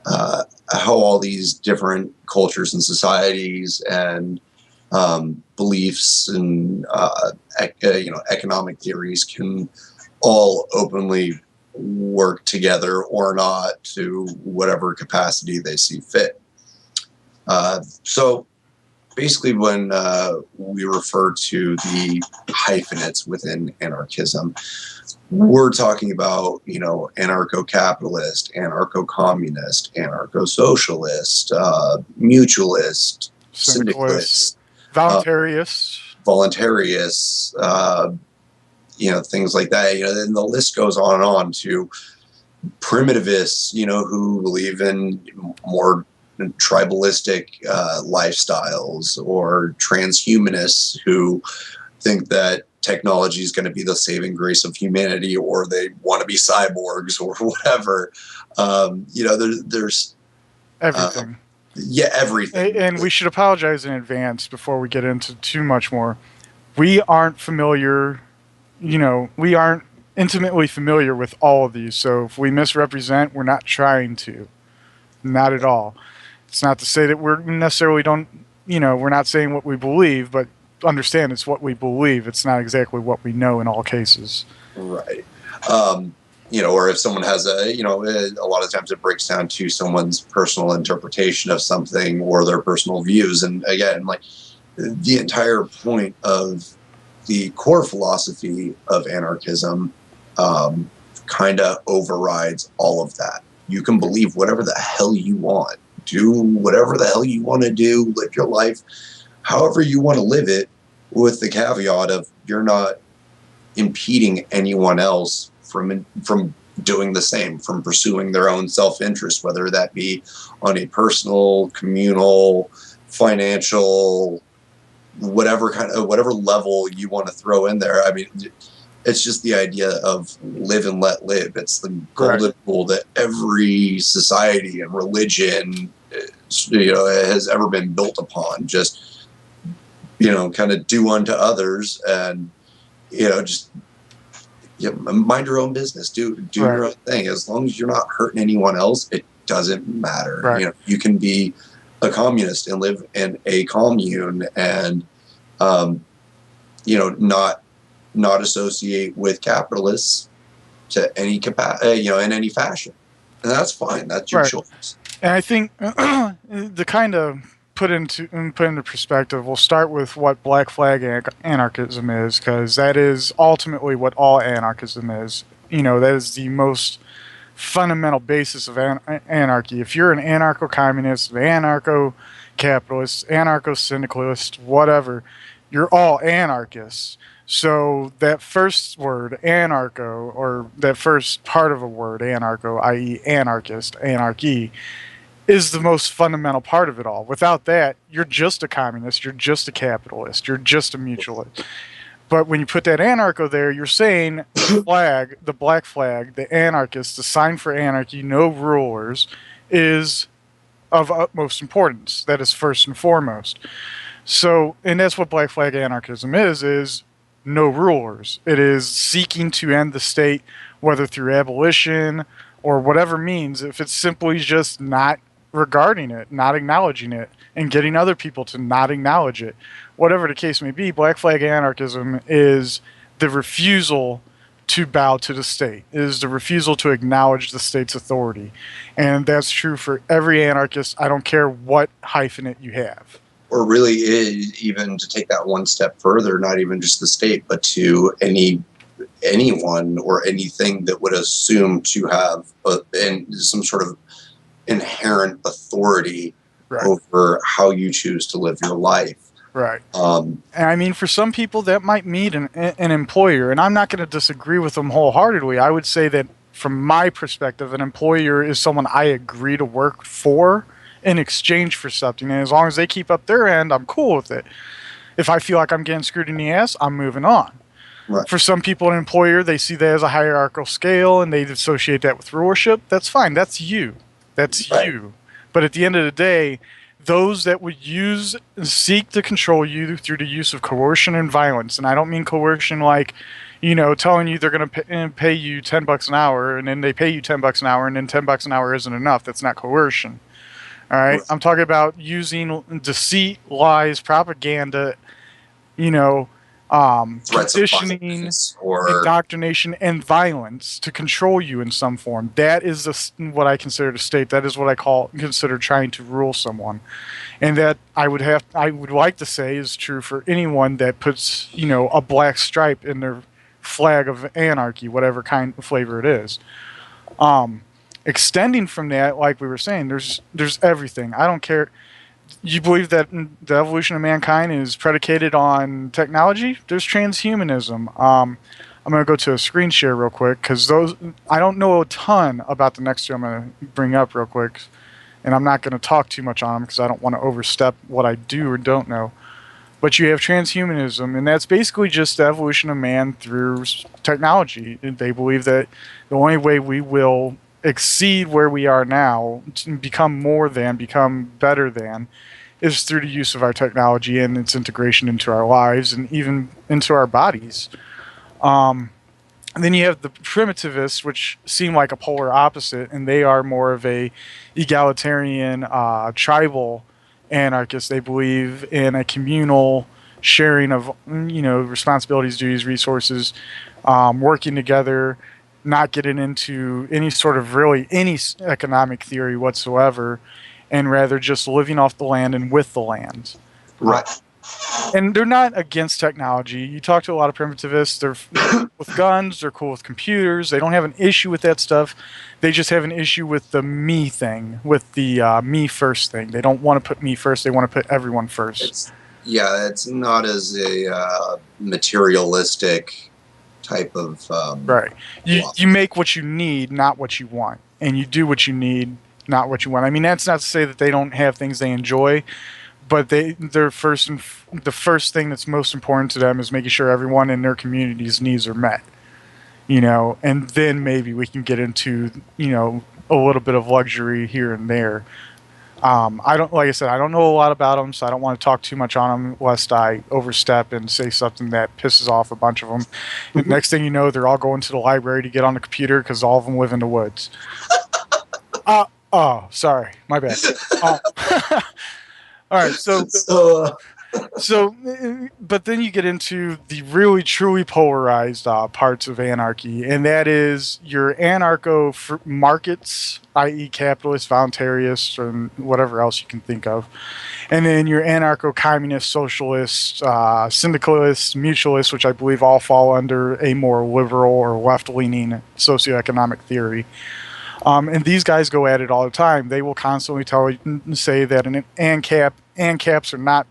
how all these different cultures and societies and beliefs and economic theories can all openly work together or not, to whatever capacity they see fit. So basically, when we refer to the hyphenates within anarchism, we're talking about, anarcho-capitalist, anarcho-communist, anarcho-socialist, mutualist, syndicalist, voluntarists, things like that. And the list goes on to primitivists, who believe in more tribalistic lifestyles, or transhumanists who think that technology is going to be the saving grace of humanity, or they want to be cyborgs or whatever. There's everything. Everything. And we should apologize in advance before we get into too much more. We aren't familiar, we aren't intimately familiar with all of these. So if we misrepresent, we're not trying to. Not at all. It's not to say that we're necessarily we're not saying what we believe, but understand it's what we believe. It's not exactly what we know in all cases. Right. Or if someone has a lot of times it breaks down to someone's personal interpretation of something or their personal views. And again, like, the entire point of the core philosophy of anarchism kind of overrides all of that. You can believe whatever the hell you want. Do whatever the hell you want to do. Live your life however you want to live it, with the caveat of you're not impeding anyone else from doing the same, from pursuing their own self-interest, whether that be on a personal, communal, financial, whatever level you want to throw in there. I mean, it's just the idea of live and let live. It's the golden rule that every society and religion, has ever been built upon. Just kind of do unto others, and just mind your own business, do Right. your own thing. As long as you're not hurting anyone else, it doesn't matter. Right. You can be a communist and live in a commune, and not associate with capitalists to any in any fashion, and that's fine. That's your Right. choice. And I think the kind of put into perspective, we'll start with what Black Flag anarchism is, because that is ultimately what all anarchism is. That is the most fundamental basis of anarchy. If you're an anarcho-communist, an anarcho-capitalist, anarcho-syndicalist, whatever, you're all anarchists. So that first word, anarcho, or that first part of a word, anarcho, i.e., anarchist, anarchy, is the most fundamental part of it all. Without that, you're just a communist, you're just a capitalist, you're just a mutualist. But when you put that anarcho there, you're saying the flag, the black flag, the anarchist, the sign for anarchy, no rulers, is of utmost importance. That is first and foremost. So, and that's what black flag anarchism is no rulers. It is seeking to end the state, whether through abolition or whatever means. If it's simply just not regarding it, not acknowledging it, and getting other people to not acknowledge it, whatever the case may be, black flag anarchism is the refusal to bow to the state, is the refusal to acknowledge the state's authority. And that's true for every anarchist. I don't care what hyphenate you have. Or really, even to take that one step further, not even just the state, but to anyone or anything that would assume to have some sort of inherent authority Right. over how you choose to live your life. Right. And I mean, for some people, that might mean an employer, and I'm not going to disagree with them wholeheartedly. I would say that from my perspective, an employer is someone I agree to work for in exchange for something. And as long as they keep up their end, I'm cool with it. If I feel like I'm getting screwed in the ass, I'm moving on. Right. For some people, an employer, they see that as a hierarchical scale and they associate that with rulership. That's fine. That's you. That's Right. you. But at the end of the day, those that would seek to control you through the use of coercion and violence, and I don't mean coercion like, telling you they're going to pay you $10 an hour, and then they pay you $10 an hour, and then $10 an hour isn't enough. That's not coercion. All right. I'm talking about using deceit, lies, propaganda, Threats conditioning, or indoctrination, and violence to control you in some form. That is what I consider the state. That is what I consider trying to rule someone, and that I would like to say is true for anyone that puts a black stripe in their flag of anarchy, whatever kind of flavor it is. Extending from that, like we were saying, there's everything. I don't care. You believe that the evolution of mankind is predicated on technology? There's transhumanism. I'm going to go to a screen share real quick because I don't know a ton about the next two I'm going to bring up real quick, and I'm not going to talk too much on them because I don't want to overstep what I do or don't know. But you have transhumanism, and that's basically just the evolution of man through technology. They believe that the only way we will exceed where we are now, to become more than, become better than, is through the use of our technology and its integration into our lives and even into our bodies. And then you have the primitivists, which seem like a polar opposite, and they are more of a egalitarian, tribal anarchist. They believe in a communal sharing of responsibilities, duties, resources, working together, not getting into any sort of any economic theory whatsoever, and rather just living off the land and with the land. Right. And they're not against technology. You talk to a lot of primitivists, they're cool with guns, they're cool with computers, they don't have an issue with that stuff. They just have an issue with the me thing, with the me first thing. They don't want to put me first, they want to put everyone first. It's not as a materialistic type of right. You make what you need, not what you want, and you do what you need, not what you want. I mean, that's not to say that they don't have things they enjoy, but the first thing that's most important to them is making sure everyone in their community's needs are met. And then maybe we can get into a little bit of luxury here and there. I don't, like I said, I don't know a lot about them, so I don't want to talk too much on them lest I overstep and say something that pisses off a bunch of them. And next thing you know, they're all going to the library to get on the computer because all of them live in the woods. Oh, sorry, my bad. Uh, all right, So, but then you get into the really truly polarized parts of anarchy, and that is your anarcho markets, i.e., capitalists, voluntarists, and whatever else you can think of, and then your anarcho communist, socialists, syndicalists, mutualists, which I believe all fall under a more liberal or left leaning socioeconomic theory. And these guys go at it all the time. They will constantly say that an ANCAPs are not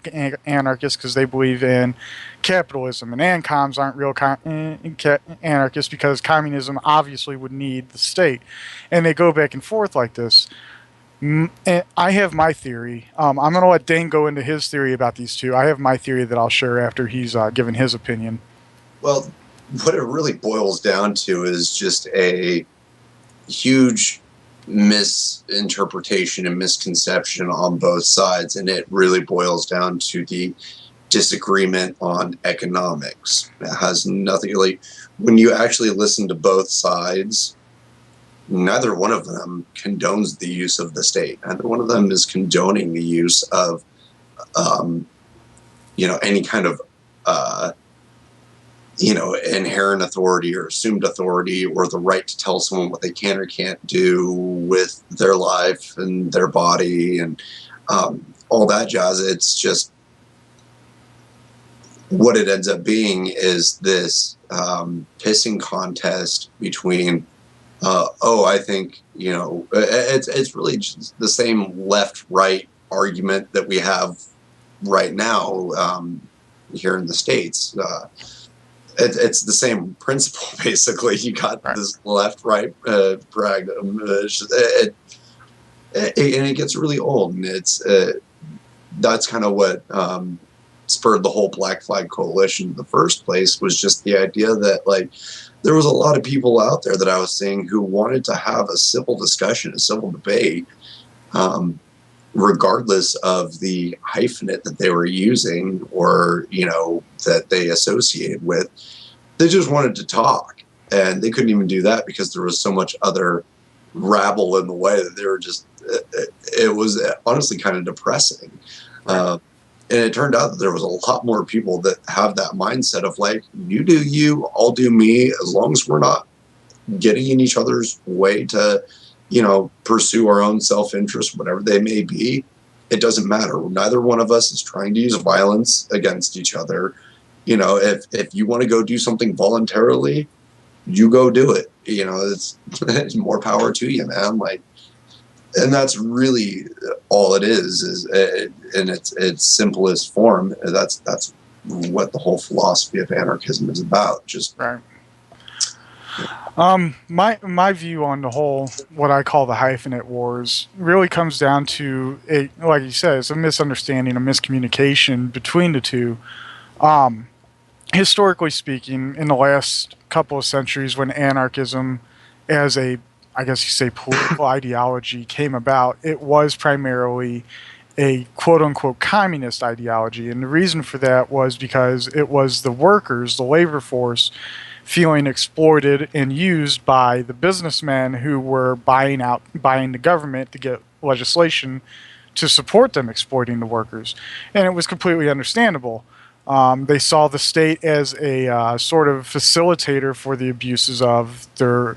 anarchists because they believe in capitalism, and ANCOMs aren't real anarchists because communism obviously would need the state. And they go back and forth like this. And I have my theory. I'm going to let Dane go into his theory about these two. I have my theory that I'll share after he's given his opinion. well, what it really boils down to is just a huge misinterpretation and misconception on both sides, and it really boils down to the disagreement on economics. It has nothing, like, when you actually listen to both sides, neither one of them condones the use of the state. Neither one of them is condoning the use of any kind of inherent authority or assumed authority, or the right to tell someone what they can or can't do with their life and their body and all that jazz. It's just what it ends up being is this pissing contest between, I think, it's really just the same left-right argument that we have right now here in the States. It's the same principle, basically. You got this left-right brag, and it gets really old, and that's kind of what spurred the whole Black Flag Coalition in the first place, was just the idea that, like, there was a lot of people out there that I was seeing who wanted to have a civil discussion, a civil debate, regardless of the hyphenate that they were using or, that they associated with. They just wanted to talk, and they couldn't even do that because there was so much other rabble in the way that they were just, it was honestly kind of depressing. And it turned out that there was a lot more people that have that mindset of, like, you do you, I'll do me, as long as we're not getting in each other's way to, pursue our own self-interest, whatever they may be. It doesn't matter. Neither one of us is trying to use violence against each other. If you want to go do something voluntarily, you go do it. It's more power to you, man. Like, and that's really all it is in its simplest form. That's what the whole philosophy of anarchism is about. Just right. My view on the whole, what I call the hyphenate wars, really comes down to like you said, it's a misunderstanding, a miscommunication between the two. Historically speaking, in the last couple of centuries, when anarchism, as I guess you say, political ideology came about, it was primarily a quote unquote communist ideology, and the reason for that was because it was the workers, the labor force, feeling exploited and used by the businessmen who were buying the government to get legislation to support them exploiting the workers. And it was completely understandable. They saw the state as a sort of facilitator for the abuses of the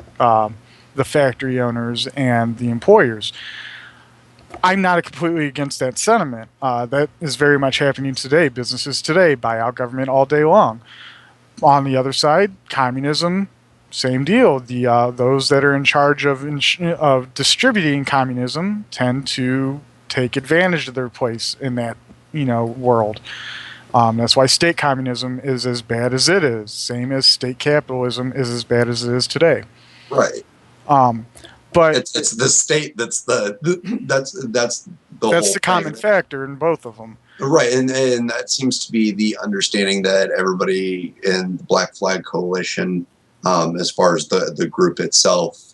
factory owners and the employers. I'm not completely against that sentiment. That is very much happening today. Businesses today buy out government all day long. On the other side, communism, same deal. Those that are in charge of distributing communism tend to take advantage of their place in that world. That's why state communism is as bad as it is. Same as state capitalism is as bad as it is today. right. But It's the state that's the common factor in both of them. Right, and that seems to be the understanding that everybody in the Black Flag Coalition, as far as the group itself,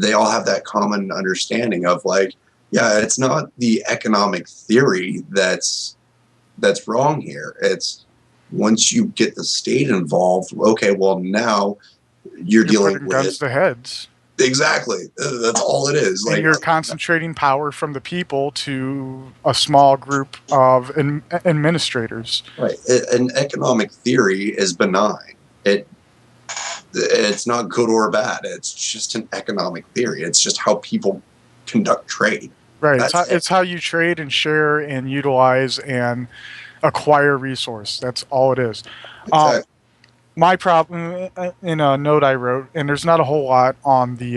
they all have that common understanding of like, yeah, it's not the economic theory that's wrong here. It's once you get the state involved, okay, well now you're dealing putting guns with to heads. exactly that's all it is. And Like, you're concentrating power from the people to a small group of administrators. right, an economic theory is benign. It's not good or bad. It's just an economic theory. It's just how people conduct trade. Right. That's it. It's how you trade and share and utilize and acquire resource. That's all it is. Exactly. My problem in a note I wrote, and there's not a whole lot on the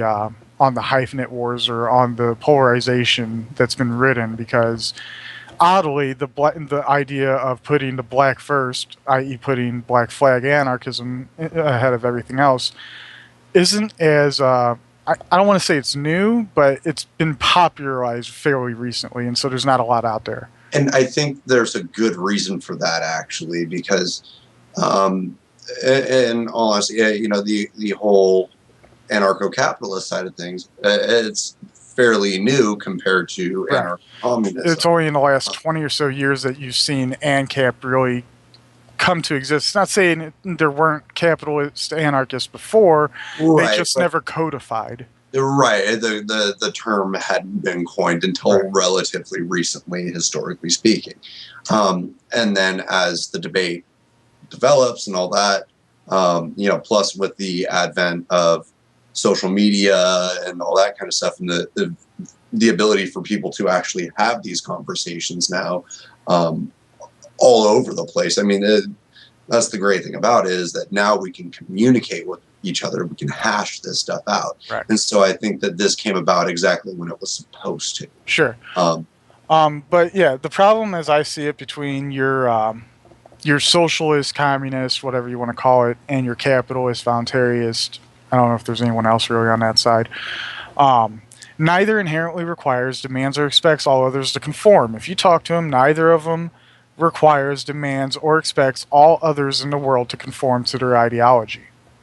hyphenate wars or on the polarization that's been written, because oddly the idea of putting the black first, i.e., putting black flag anarchism ahead of everything else, isn't as I don't want to say it's new, but it's been popularized fairly recently, and so there's not a lot out there. And I think there's a good reason for that, actually, because, in all honesty, the whole anarcho-capitalist side of things, it's fairly new compared to Right. anarcho-communism. It's only in the last 20 or so years that you've seen ANCAP really come to exist. It's not saying there weren't capitalist anarchists before, Right, they just never codified. Right. The term hadn't been coined until relatively recently, historically speaking. And then as the debate develops and all that, plus with the advent of social media and all that kind of stuff, and the ability for people to actually have these conversations now all over the place. I mean, that's the great thing about it, is that now we can communicate with each other. We can hash this stuff out. Right. And so I think that this came about exactly when it was supposed to. Sure. But yeah, the problem as I see it between your socialist, communist, whatever you want to call it, and your capitalist, voluntarist, I don't know if there's anyone else really on that side. Neither inherently requires, demands, or expects all others to conform. If you talk to them, neither of them requires, demands, or expects all others in the world to conform to their ideology.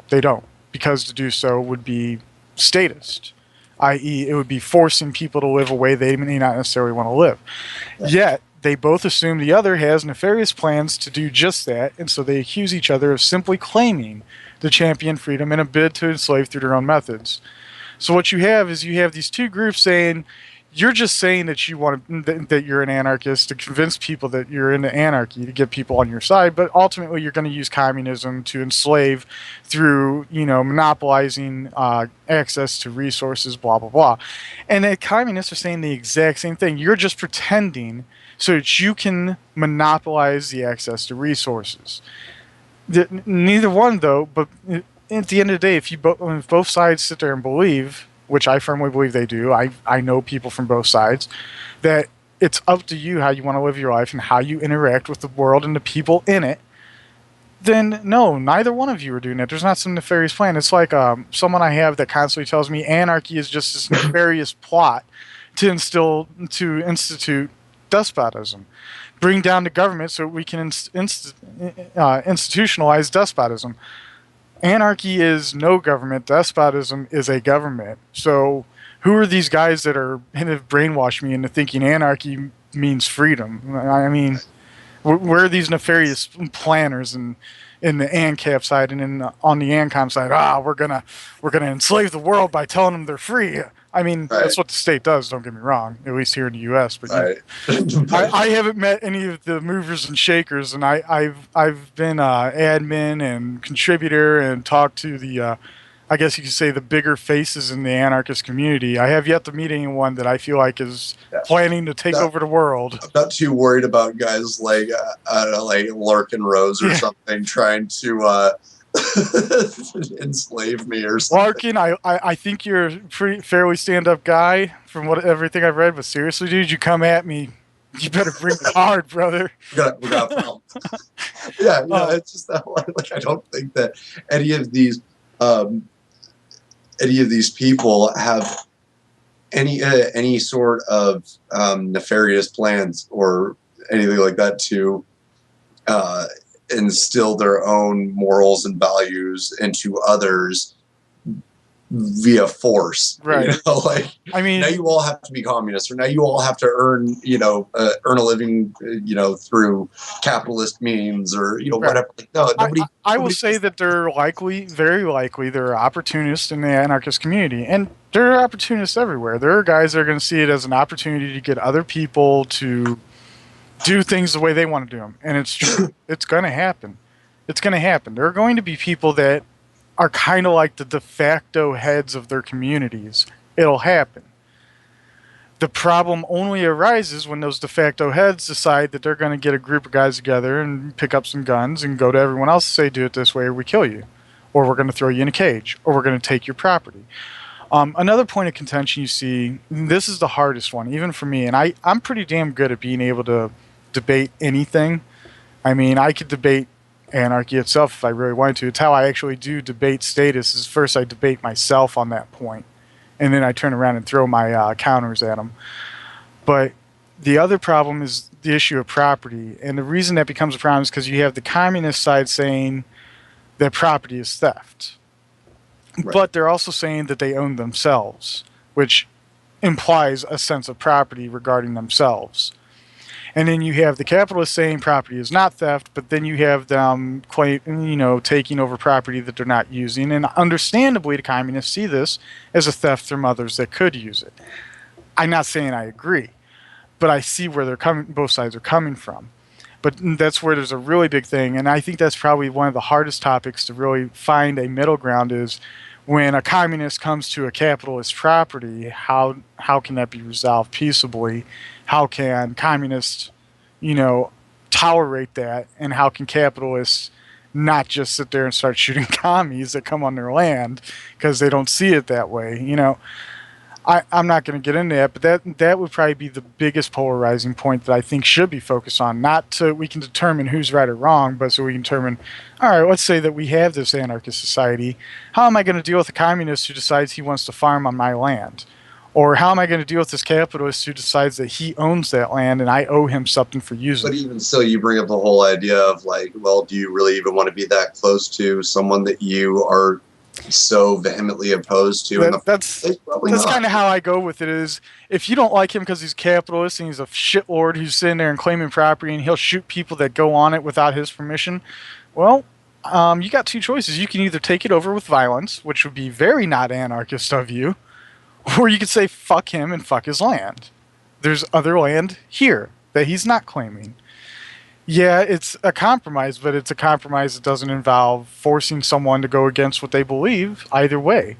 They don't, because to do so would be statist, i.e., it would be forcing people to live a way they may not necessarily want to live. Right. Yet, they both assume the other has nefarious plans to do just that, and so they accuse each other of simply claiming to champion freedom in a bid to enslave through their own methods. So what you have is these two groups saying, you're just saying that you want that you're an anarchist to convince people that you're into anarchy, to get people on your side, but ultimately you're going to use communism to enslave through, monopolizing access to resources, blah blah blah. And the communists are saying the exact same thing. You're just pretending so that you can monopolize the access to resources. Neither one, though, but at the end of the day, if both sides sit there and believe, which I firmly believe they do, I know people from both sides, that it's up to you how you want to live your life and how you interact with the world and the people in it, then no, neither one of you are doing it. There's not some nefarious plan. It's like someone I have that constantly tells me anarchy is just this nefarious plot to institute despotism. Bring down the government so we can institutionalize despotism. Anarchy is no government. Despotism is a government. So who are these guys that have brainwashed me into thinking anarchy means freedom? I mean, where are these nefarious planners in the ANCAP side and on the ANCOM side? We're gonna enslave the world by telling them they're free. I mean, that's what the state does, don't get me wrong, at least here in the U.S. But I haven't met any of the movers and shakers, and I've been admin and contributor and talked to the, I guess you could say, the bigger faces in the anarchist community. I have yet to meet anyone that I feel like is planning to take over the world. I'm not too worried about guys like, I don't know, like Larkin Rose or something trying to enslave me or something. Larkin, I think you're a pretty fairly stand-up guy from everything I've read, but seriously, dude, you come at me, you better bring it hard, brother. We got a problem. It's just that one. Like, I don't think that any of these people have any sort of nefarious plans or anything like that to instill their own morals and values into others via force, right? Like, I mean, now you all have to be communists, or now you all have to earn a living, through capitalist means, or right. whatever. Like, no, I will nobody say does that. that they're likely, very likely, there are opportunists in the anarchist community, and there are opportunists everywhere. There are guys that are going to see it as an opportunity to get other people to do things the way they want to do them, and it's true. It's going to happen. It's going to happen. There are going to be people that are kind of like the de facto heads of their communities. It'll happen. The problem only arises when those de facto heads decide that they're going to get a group of guys together and pick up some guns and go to everyone else and say, do it this way or we kill you. Or we're going to throw you in a cage. Or we're going to take your property. Another point of contention you see, this is the hardest one, even for me, and I'm pretty damn good at being able to debate anything. I mean, I could debate anarchy itself if I really wanted to. It's how I actually do debate status is first I debate myself on that point, and then I turn around and throw my counters at them. But the other problem is the issue of property, and the reason that becomes a problem is because you have the communist side saying that property is theft. Right. But they're also saying that they own themselves, which implies a sense of property regarding themselves. And then you have the capitalists saying property is not theft, but then you have them taking over property that they're not using. And understandably, the communists see this as a theft from others that could use it. I'm not saying I agree, but I see where both sides are coming from. But that's where there's a really big thing, and I think that's probably one of the hardest topics to really find a middle ground is when a communist comes to a capitalist property, how can that be resolved peaceably? How can communists, tolerate that, and how can capitalists not just sit there and start shooting commies that come on their land because they don't see it that way? I'm not going to get into that, but that would probably be the biggest polarizing point that I think should be focused on. Not so we can determine who's right or wrong, but so we can determine, all right, let's say that we have this anarchist society. How am I going to deal with a communist who decides he wants to farm on my land? Or how am I going to deal with this capitalist who decides that he owns that land and I owe him something for using it? But even still, you bring up the whole idea of like, well, do you really even want to be that close to someone that you are so vehemently opposed to? That's kind of how I go with it is if you don't like him because he's a capitalist and he's a shitlord who's sitting there and claiming property and he'll shoot people that go on it without his permission, well, you got two choices. You can either take it over with violence, which would be very not anarchist of you, or you could say fuck him and fuck his land. There's other land here that he's not claiming. Yeah, it's a compromise, but it's a compromise that doesn't involve forcing someone to go against what they believe either way.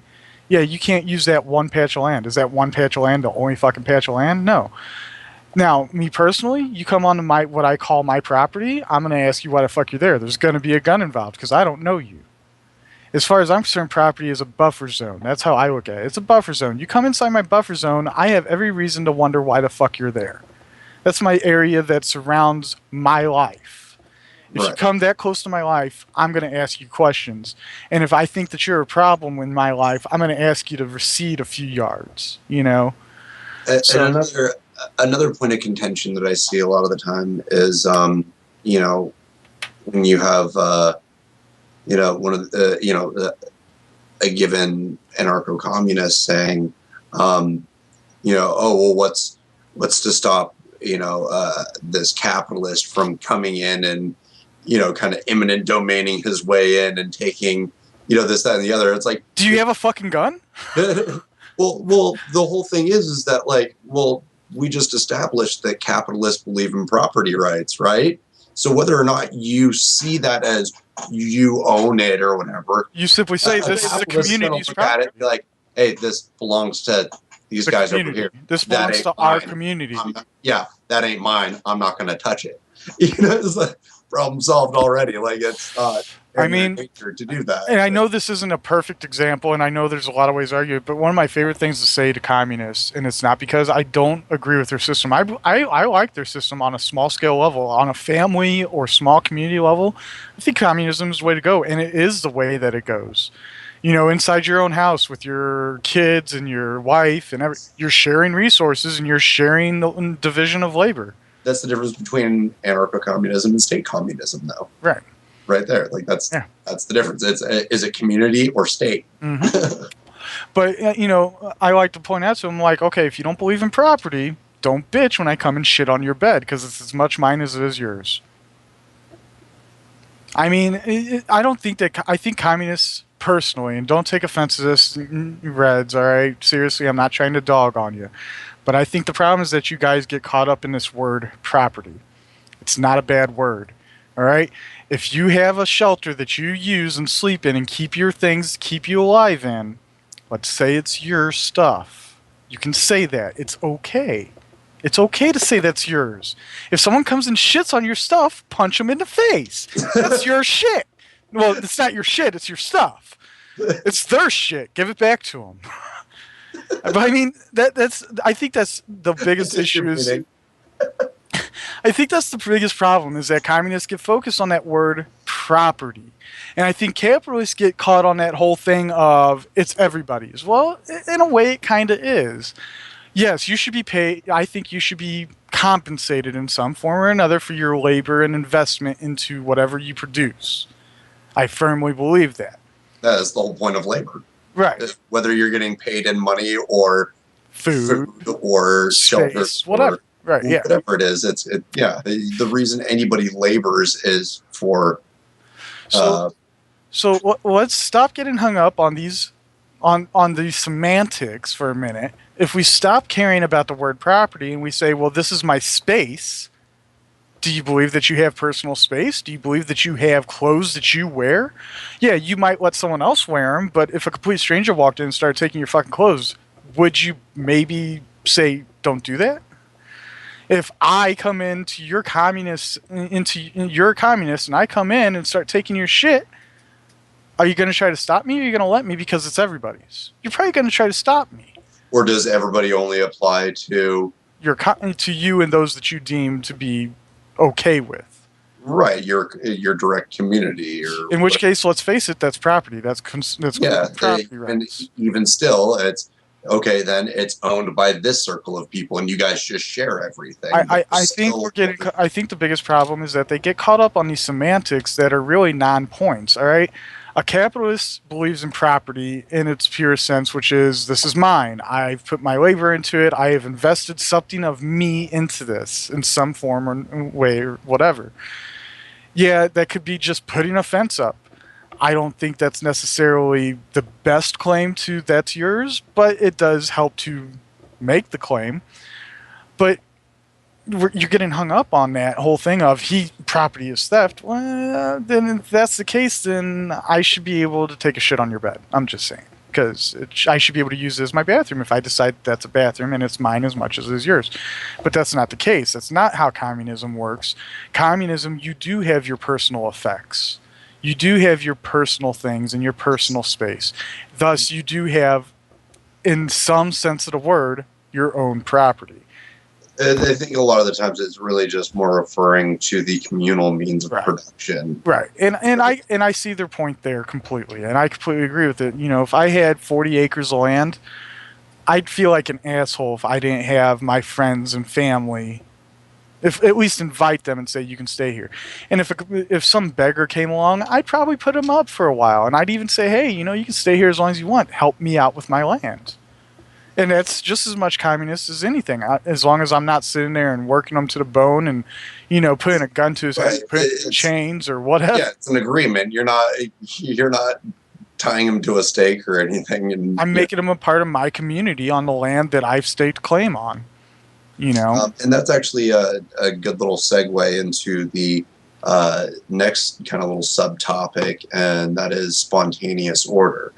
Yeah, you can't use that one patch of land. Is that one patch of land the only fucking patch of land? No. Now, me personally, you come onto what I call my property, I'm going to ask you why the fuck you're there. There's going to be a gun involved because I don't know you. As far as I'm concerned, property is a buffer zone. That's how I look at it. It's a buffer zone. You come inside my buffer zone, I have every reason to wonder why the fuck you're there. That's my area that surrounds my life. If you come that close to my life, I'm going to ask you questions. And if I think that you're a problem in my life, I'm going to ask you to recede a few yards, And another point of contention that I see a lot of the time is, when you have, one of the, a given anarcho-communist saying, oh, well, what's to stop this capitalist from coming in and, kind of imminent domaining his way in and taking, this, that, and the other. It's like, do you have a fucking gun? well, the whole thing is that like, well, we just established that capitalists believe in property rights, right? So whether or not you see that as you own it or whatever, you simply say this is the community's property. at it and be like, hey, this belongs to these guys community. over here. This belongs to our community. That ain't mine. I'm not going to touch it. It's like problem solved already. Like it's not. Nature to do that. And I know this isn't a perfect example, and I know there's a lot of ways to argue it, but one of my favorite things to say to communists, and it's not because I don't agree with their system. I like their system on a small scale level, on a family or small community level. I think communism is the way to go, and it is the way that it goes. Inside your own house with your kids and your wife and you're sharing resources and you're sharing the division of labor. That's the difference between anarcho-communism and state communism, though. Right there. Like that's the difference. Is it community or state? Mm-hmm. But I like to point out to them, like, okay, if you don't believe in property, don't bitch when I come and shit on your bed, because it's as much mine as it is yours. I mean, I don't think that. I think communists, personally, and don't take offense to this, Reds. All right, seriously, I'm not trying to dog on you, but I think the problem is that you guys get caught up in this word property. It's not a bad word. All right. If you have a shelter that you use and sleep in and keep your things, keep you alive in, let's say it's your stuff. You can say that. It's okay. It's okay to say that's yours. If someone comes and shits on your stuff, punch them in the face. That's your shit. Well, it's not your shit. It's your stuff. It's their shit. Give it back to them. But I mean, that's. I think that's the biggest issue. Is I think that's the biggest problem, is that communists get focused on that word property. And I think capitalists get caught on that whole thing of it's everybody's. Well, in a way, it kind of is. Yes, you should be paid. I think you should be compensated in some form or another for your labor and investment into whatever you produce. I firmly believe that. That is the whole point of labor. Right. Whether you're getting paid in money or food or shelter, whatever. Right, yeah. Whatever it is, the reason anybody labors is for. So let's stop getting hung up on these, on the semantics for a minute. If we stop caring about the word property and we say, well, this is my space. Do you believe that you have personal space? Do you believe that you have clothes that you wear? Yeah, you might let someone else wear them, but if a complete stranger walked in and started taking your fucking clothes, would you maybe say, don't do that? If I come into your communist, and I come in and start taking your shit, are you going to try to stop me, or are you going to let me because it's everybody's? You're probably going to try to stop me. Or does everybody only apply to to you and those that you deem to be okay with? Right, your direct community. In which case, let's face it, that's property. That's property rights. And even still, it's okay. Then it's owned by this circle of people, and you guys just share everything. I think I think the biggest problem is that they get caught up on these semantics that are really non-points. All right. A capitalist believes in property in its purest sense, which is, this is mine. I've put my labor into it. I have invested something of me into this in some form or way or whatever. Yeah, that could be just putting a fence up. I don't think that's necessarily the best claim to that's yours, but it does help to make the claim. But you're getting hung up on that whole thing of property is theft. Well, then if that's the case, then I should be able to take a shit on your bed. I'm just saying, because I should be able to use it as my bathroom if I decide that's a bathroom and it's mine as much as it is yours. But that's not the case. That's not how communism works. Communism, you do have your personal effects. You do have your personal things and your personal space. Thus, you do have, in some sense of the word, your own property. I think a lot of the times it's really just more referring to the communal means of production. Right. And I see their point there completely. And I completely agree with it. You know, if I had 40 acres of land, I'd feel like an asshole if I didn't have my friends and family, if at least invite them and say, you can stay here. And if some beggar came along, I'd probably put him up for a while. And I'd even say, hey, you can stay here as long as you want. Help me out with my land. And that's just as much communist as anything. As long as I'm not sitting there and working them to the bone and, putting a gun to his head, putting chains or whatever. Yeah, it's an agreement. You're not tying him to a stake or anything. And I'm making him a part of my community on the land that I've staked claim on. And that's actually a good little segue into the next kind of little subtopic, and that is spontaneous order.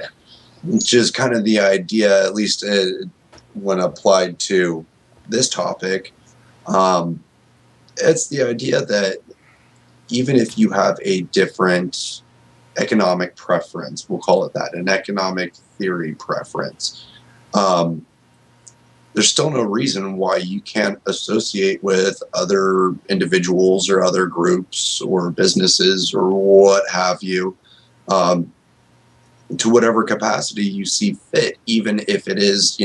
Which is kind of the idea, at least when applied to this topic. It's the idea that even if you have a different economic preference, we'll call it that, an economic theory preference, there's still no reason why you can't associate with other individuals or other groups or businesses or what have you, to whatever capacity you see fit, even if it is,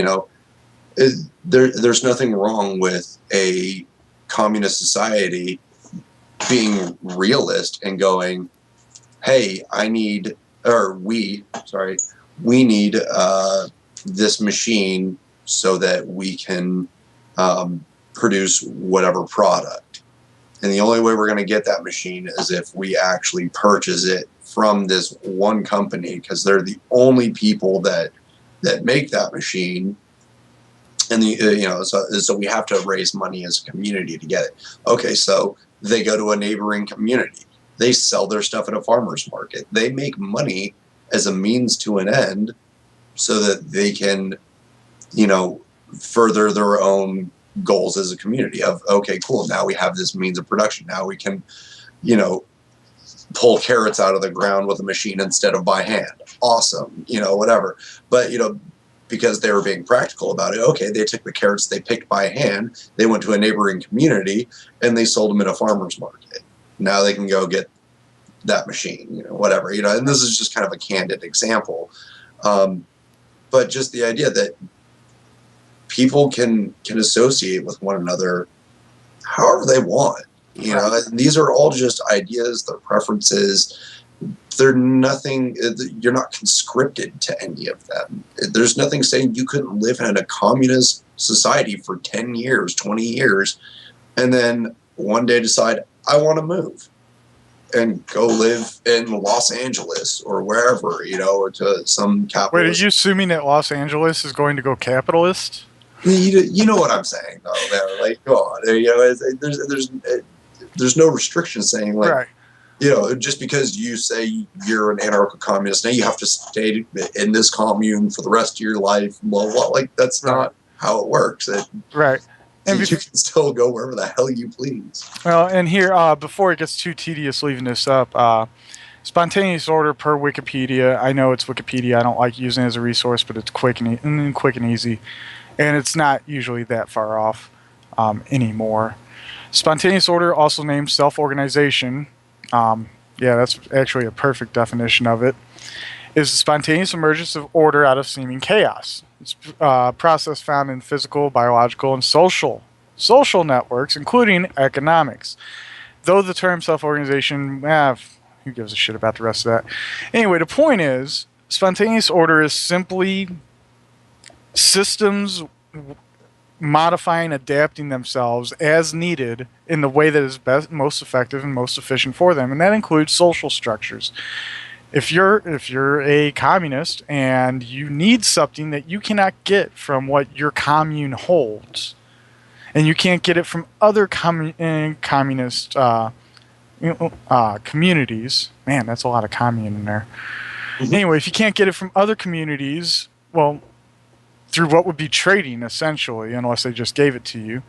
there's nothing wrong with a communist society being realist and going, hey, we need this machine so that we can produce whatever product. And the only way we're going to get that machine is if we actually purchase it from this one company, because they're the only people that make that machine. And so we have to raise money as a community to get it. Okay, so they go to a neighboring community. They sell their stuff at a farmer's market. They make money as a means to an end, so that they can, further their own goals as a community. Of, okay, cool. Now we have this means of production. Now we can, pull carrots out of the ground with a machine instead of by hand. Awesome, whatever. But because they were being practical about it, okay, they took the carrots they picked by hand, they went to a neighboring community, and they sold them at a farmer's market. Now they can go get that machine, whatever, and this is just kind of a candid example. But just the idea that people can associate with one another however they want. And these are all just ideas, they're preferences. They're nothing, you're not conscripted to any of them. There's nothing saying you couldn't live in a communist society for 10 years, 20 years, and then one day decide, I want to move and go live in Los Angeles or wherever, to some capitalist. Wait, are you assuming that Los Angeles is going to go capitalist? You know what I'm saying, though. Man. Like, go on. There's no restriction saying, like, right. Just because you say you're an anarcho-communist, now you have to stay in this commune for the rest of your life, blah, blah. Like, that's not how it works. Right. And you can still go wherever the hell you please. Well, and here, before it gets too tedious leaving this up, spontaneous order per Wikipedia. I know it's Wikipedia. I don't like using it as a resource, but it's quick and easy. And it's not usually that far off anymore. Spontaneous order, also named self-organization, that's actually a perfect definition of it, is the spontaneous emergence of order out of seeming chaos. It's a process found in physical, biological, and social networks, including economics. Though the term self-organization, who gives a shit about the rest of that? Anyway, the point is, spontaneous order is simply systems modifying, adapting themselves as needed in the way that is best, most effective, and most efficient for them, and that includes social structures. If you're a communist and you need something that you cannot get from what your commune holds, and you can't get it from other communist communities, man, that's a lot of commune in there. Mm-hmm. Anyway, if you can't get it from other communities, well, through what would be trading, essentially, unless they just gave it to you,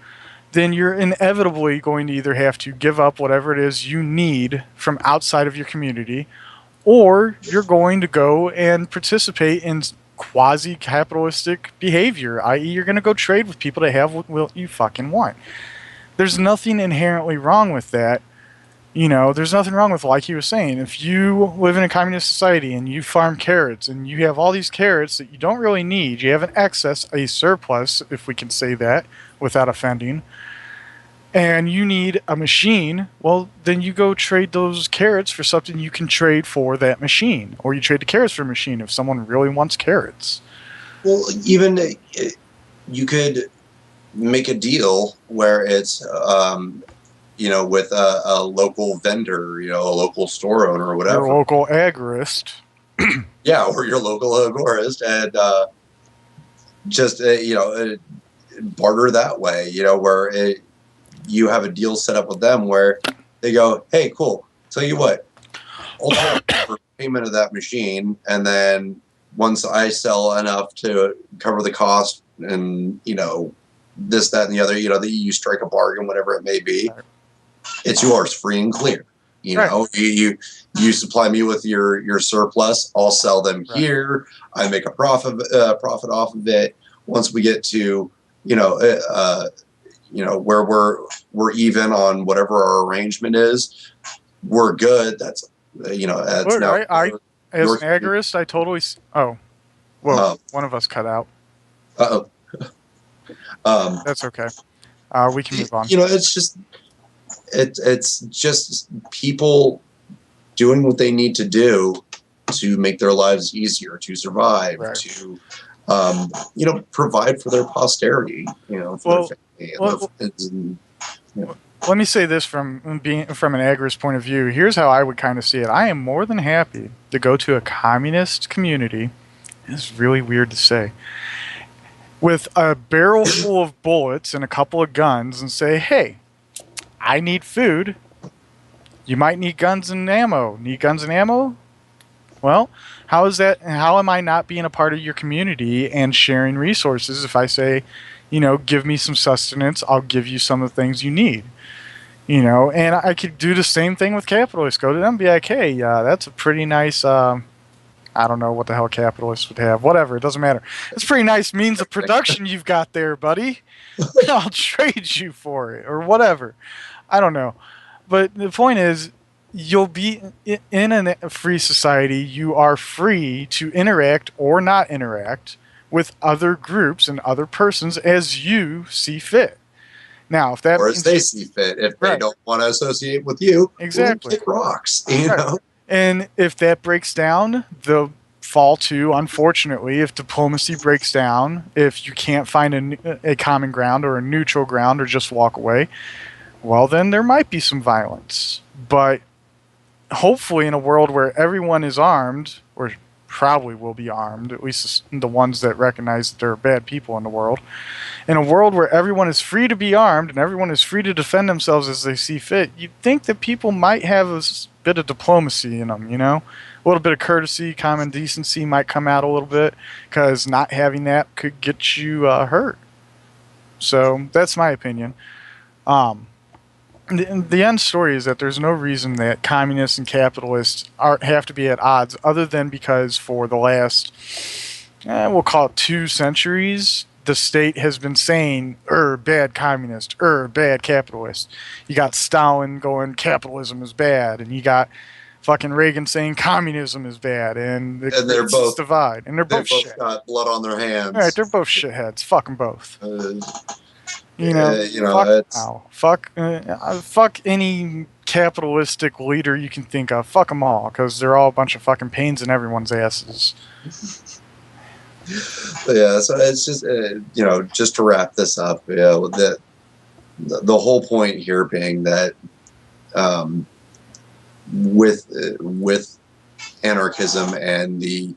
then you're inevitably going to either have to give up whatever it is you need from outside of your community, or you're going to go and participate in quasi-capitalistic behavior, i.e. you're going to go trade with people that have what you fucking want. There's nothing inherently wrong with that. There's nothing wrong with, like he was saying, if you live in a communist society and you farm carrots and you have all these carrots that you don't really need, you have an excess, a surplus, if we can say that without offending, and you need a machine, well, then you go trade those carrots for something you can trade for that machine, or you trade the carrots for a machine if someone really wants carrots. Well, even you could make a deal where it's with a local vendor, a local store owner or whatever. Your local agorist. Yeah, or your local agorist, and just, barter that way, where you have a deal set up with them where they go, hey, cool, tell you what, I'll for payment of that machine, and then once I sell enough to cover the cost and, this, that, and the other, you strike a bargain, whatever it may be. Right. It's yours, free and clear. Right. You supply me with your surplus. I'll sell them here. I make a profit off of it. Once we get to where we're even on whatever our arrangement is, we're good. That's that's now. I as an agorist, I totally. One of us cut out. That's okay. We can move on. It's just. It's just people doing what they need to do to make their lives easier, to survive, to provide for their posterity, for their Well, family and their well, friends, and let me say this from an agrarist point of view. Here's how I would kind of see it. I am more than happy to go to a communist community. It's really weird to say. With a barrel full of bullets and a couple of guns and say, hey, I need food. You might need guns and ammo. Need guns and ammo? Well, how is that? How am I not being a part of your community and sharing resources if I say, give me some sustenance, I'll give you some of the things you need? And I could do the same thing with capitalists. Go to them, be like, hey, that's a pretty nice. I don't know what the hell capitalists would have. Whatever, it doesn't matter. It's a pretty nice means of production you've got there, buddy. I'll trade you for it or whatever. I don't know. But the point is, you'll be in a free society. You are free to interact or not interact with other groups and other persons as you see fit. Now, if that or as they see fit, if they don't want to associate with you, exactly, kick rocks, know. And if that breaks down, they'll fall to, unfortunately, if diplomacy breaks down, if you can't find a common ground or a neutral ground or just walk away, well, then there might be some violence. But hopefully in a world where everyone is armed, or probably will be armed, at least the ones that recognize that there are bad people in the world, in a world where everyone is free to be armed and everyone is free to defend themselves as they see fit, you'd think that people might have a bit of diplomacy in them, a little bit of courtesy, common decency might come out a little bit, because not having that could get you hurt. So that's my opinion. The end story is that there's no reason that communists and capitalists have to be at odds, other than because for the last, we'll call it 2 centuries, the state has been saying, bad communist, bad capitalist. You got Stalin going, capitalism is bad, and you got fucking Reagan saying communism is bad, and they're both divide, and they're both got blood on their hands. All right, they're both shitheads. Fuck them both. Fuck any capitalistic leader you can think of. Fuck them all, because they're all a bunch of fucking pains in everyone's asses. Yeah, so it's just just to wrap this up, the whole point here being that with anarchism and the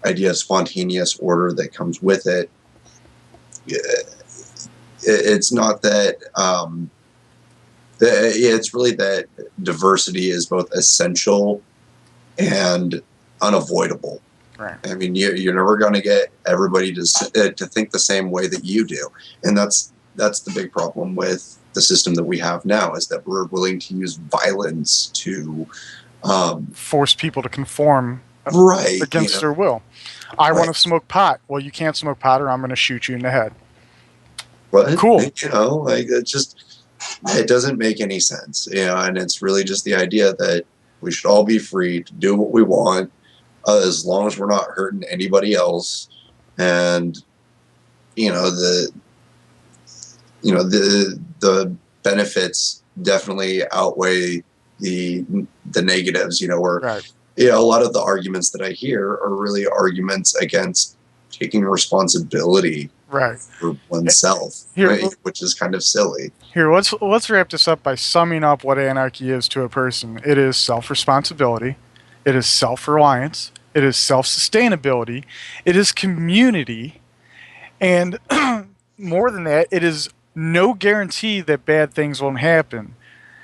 idea of spontaneous order that comes with it, it's not that it's really that diversity is both essential and unavoidable. Right. I mean, you're never going to get everybody to think the same way that you do, and that's the big problem with the system that we have now, is that we're willing to use violence to force people to conform against their will. I want to smoke pot. Well, you can't smoke pot, or I'm going to shoot you in the head. Well, cool. It doesn't make any sense, and it's really just the idea that we should all be free to do what we want, as long as we're not hurting anybody else, and the benefits definitely outweigh the negatives. Where a lot of the arguments that I hear are really arguments against taking responsibility for oneself, which is kind of silly. Here, let's wrap this up by summing up what anarchy is to a person. It is self-responsibility. It is self-reliance. It is self-sustainability. It is community. And more than that, it is no guarantee that bad things won't happen.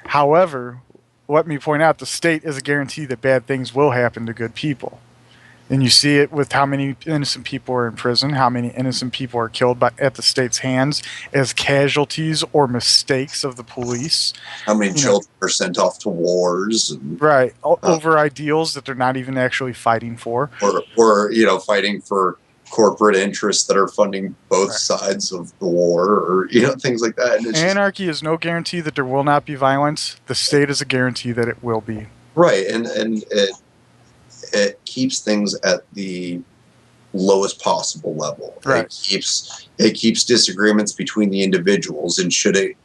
However, let me point out, the state is a guarantee that bad things will happen to good people. And you see it with how many innocent people are in prison, how many innocent people are killed at the state's hands as casualties or mistakes of the police. How many children are sent off to wars. Over ideals that they're not even actually fighting for. Or fighting for corporate interests that are funding both sides of the war, or things like that. And anarchy is no guarantee that there will not be violence. The state is a guarantee that it will be. Right, and it keeps things at the lowest possible level. Right. It keeps disagreements between the individuals, and should it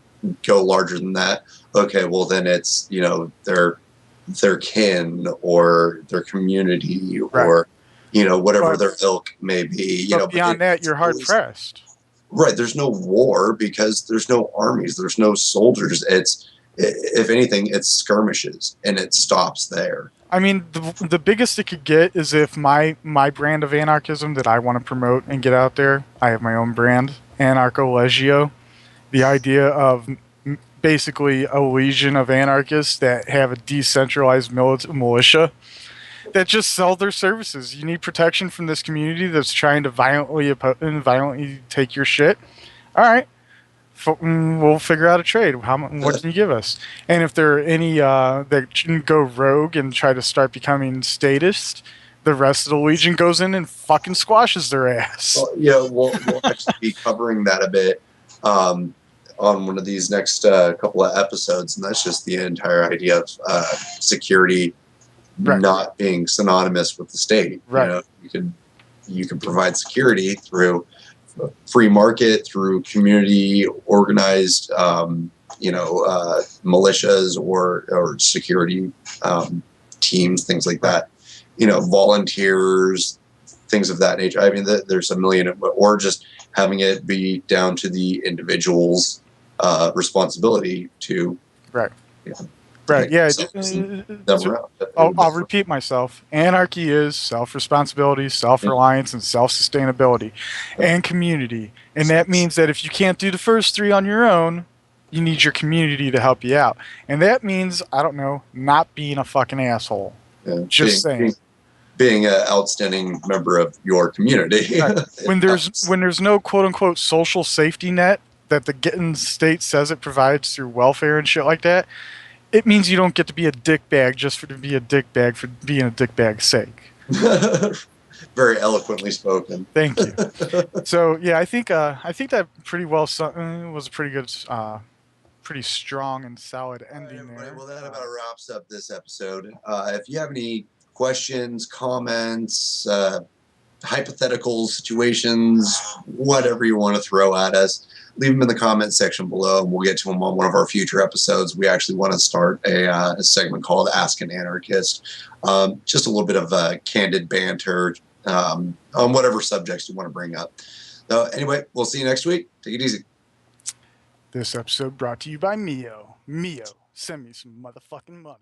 go larger than that, okay, well then it's their kin or their community or whatever But, their ilk may be. but beyond that, you're hard pressed. Right. There's no war because there's no armies. There's no soldiers. If anything, it's skirmishes, and it stops there. I mean, the biggest it could get is if my brand of anarchism that I want to promote and get out there, I have my own brand, Anarcho-Legio. The idea of basically a legion of anarchists that have a decentralized militia that just sell their services. You need protection from this community that's trying to violently take your shit. All right, we'll figure out a trade. What can you give us? And if there are any that can go rogue and try to start becoming statist, the rest of the legion goes in and fucking squashes their ass. Well, yeah, we'll actually be covering that a bit on one of these next couple of episodes, and that's just the entire idea of security not being synonymous with the state. Right. You can provide security through free market, through community organized, militias or security teams, things like that. Volunteers, things of that nature. I mean, there's a million, or just having it be down to the individual's responsibility to. Right. Right. Yeah. I'll repeat myself. Anarchy is self-responsibility, self-reliance, and self-sustainability, and community. And that means that if you can't do the first three on your own, you need your community to help you out. And that means, I don't know, not being a fucking asshole. Yeah, just saying. Being an outstanding member of your community. Right. When there's no quote-unquote social safety net that the state says it provides through welfare and shit like that, it means you don't get to be a dickbag just to be a dickbag for being a dickbag's sake. Very eloquently spoken. Thank you. So yeah, I think that pretty well was a pretty good, pretty strong and solid ending there. Well, that about wraps up this episode. If you have any questions, comments, hypothetical situations, whatever you want to throw at us, leave them in the comment section below, and we'll get to them on one of our future episodes. We actually want to start a segment called Ask an Anarchist. Just a little bit of candid banter on whatever subjects you want to bring up. So anyway, we'll see you next week. Take it easy. This episode brought to you by Mio. Mio, send me some motherfucking money.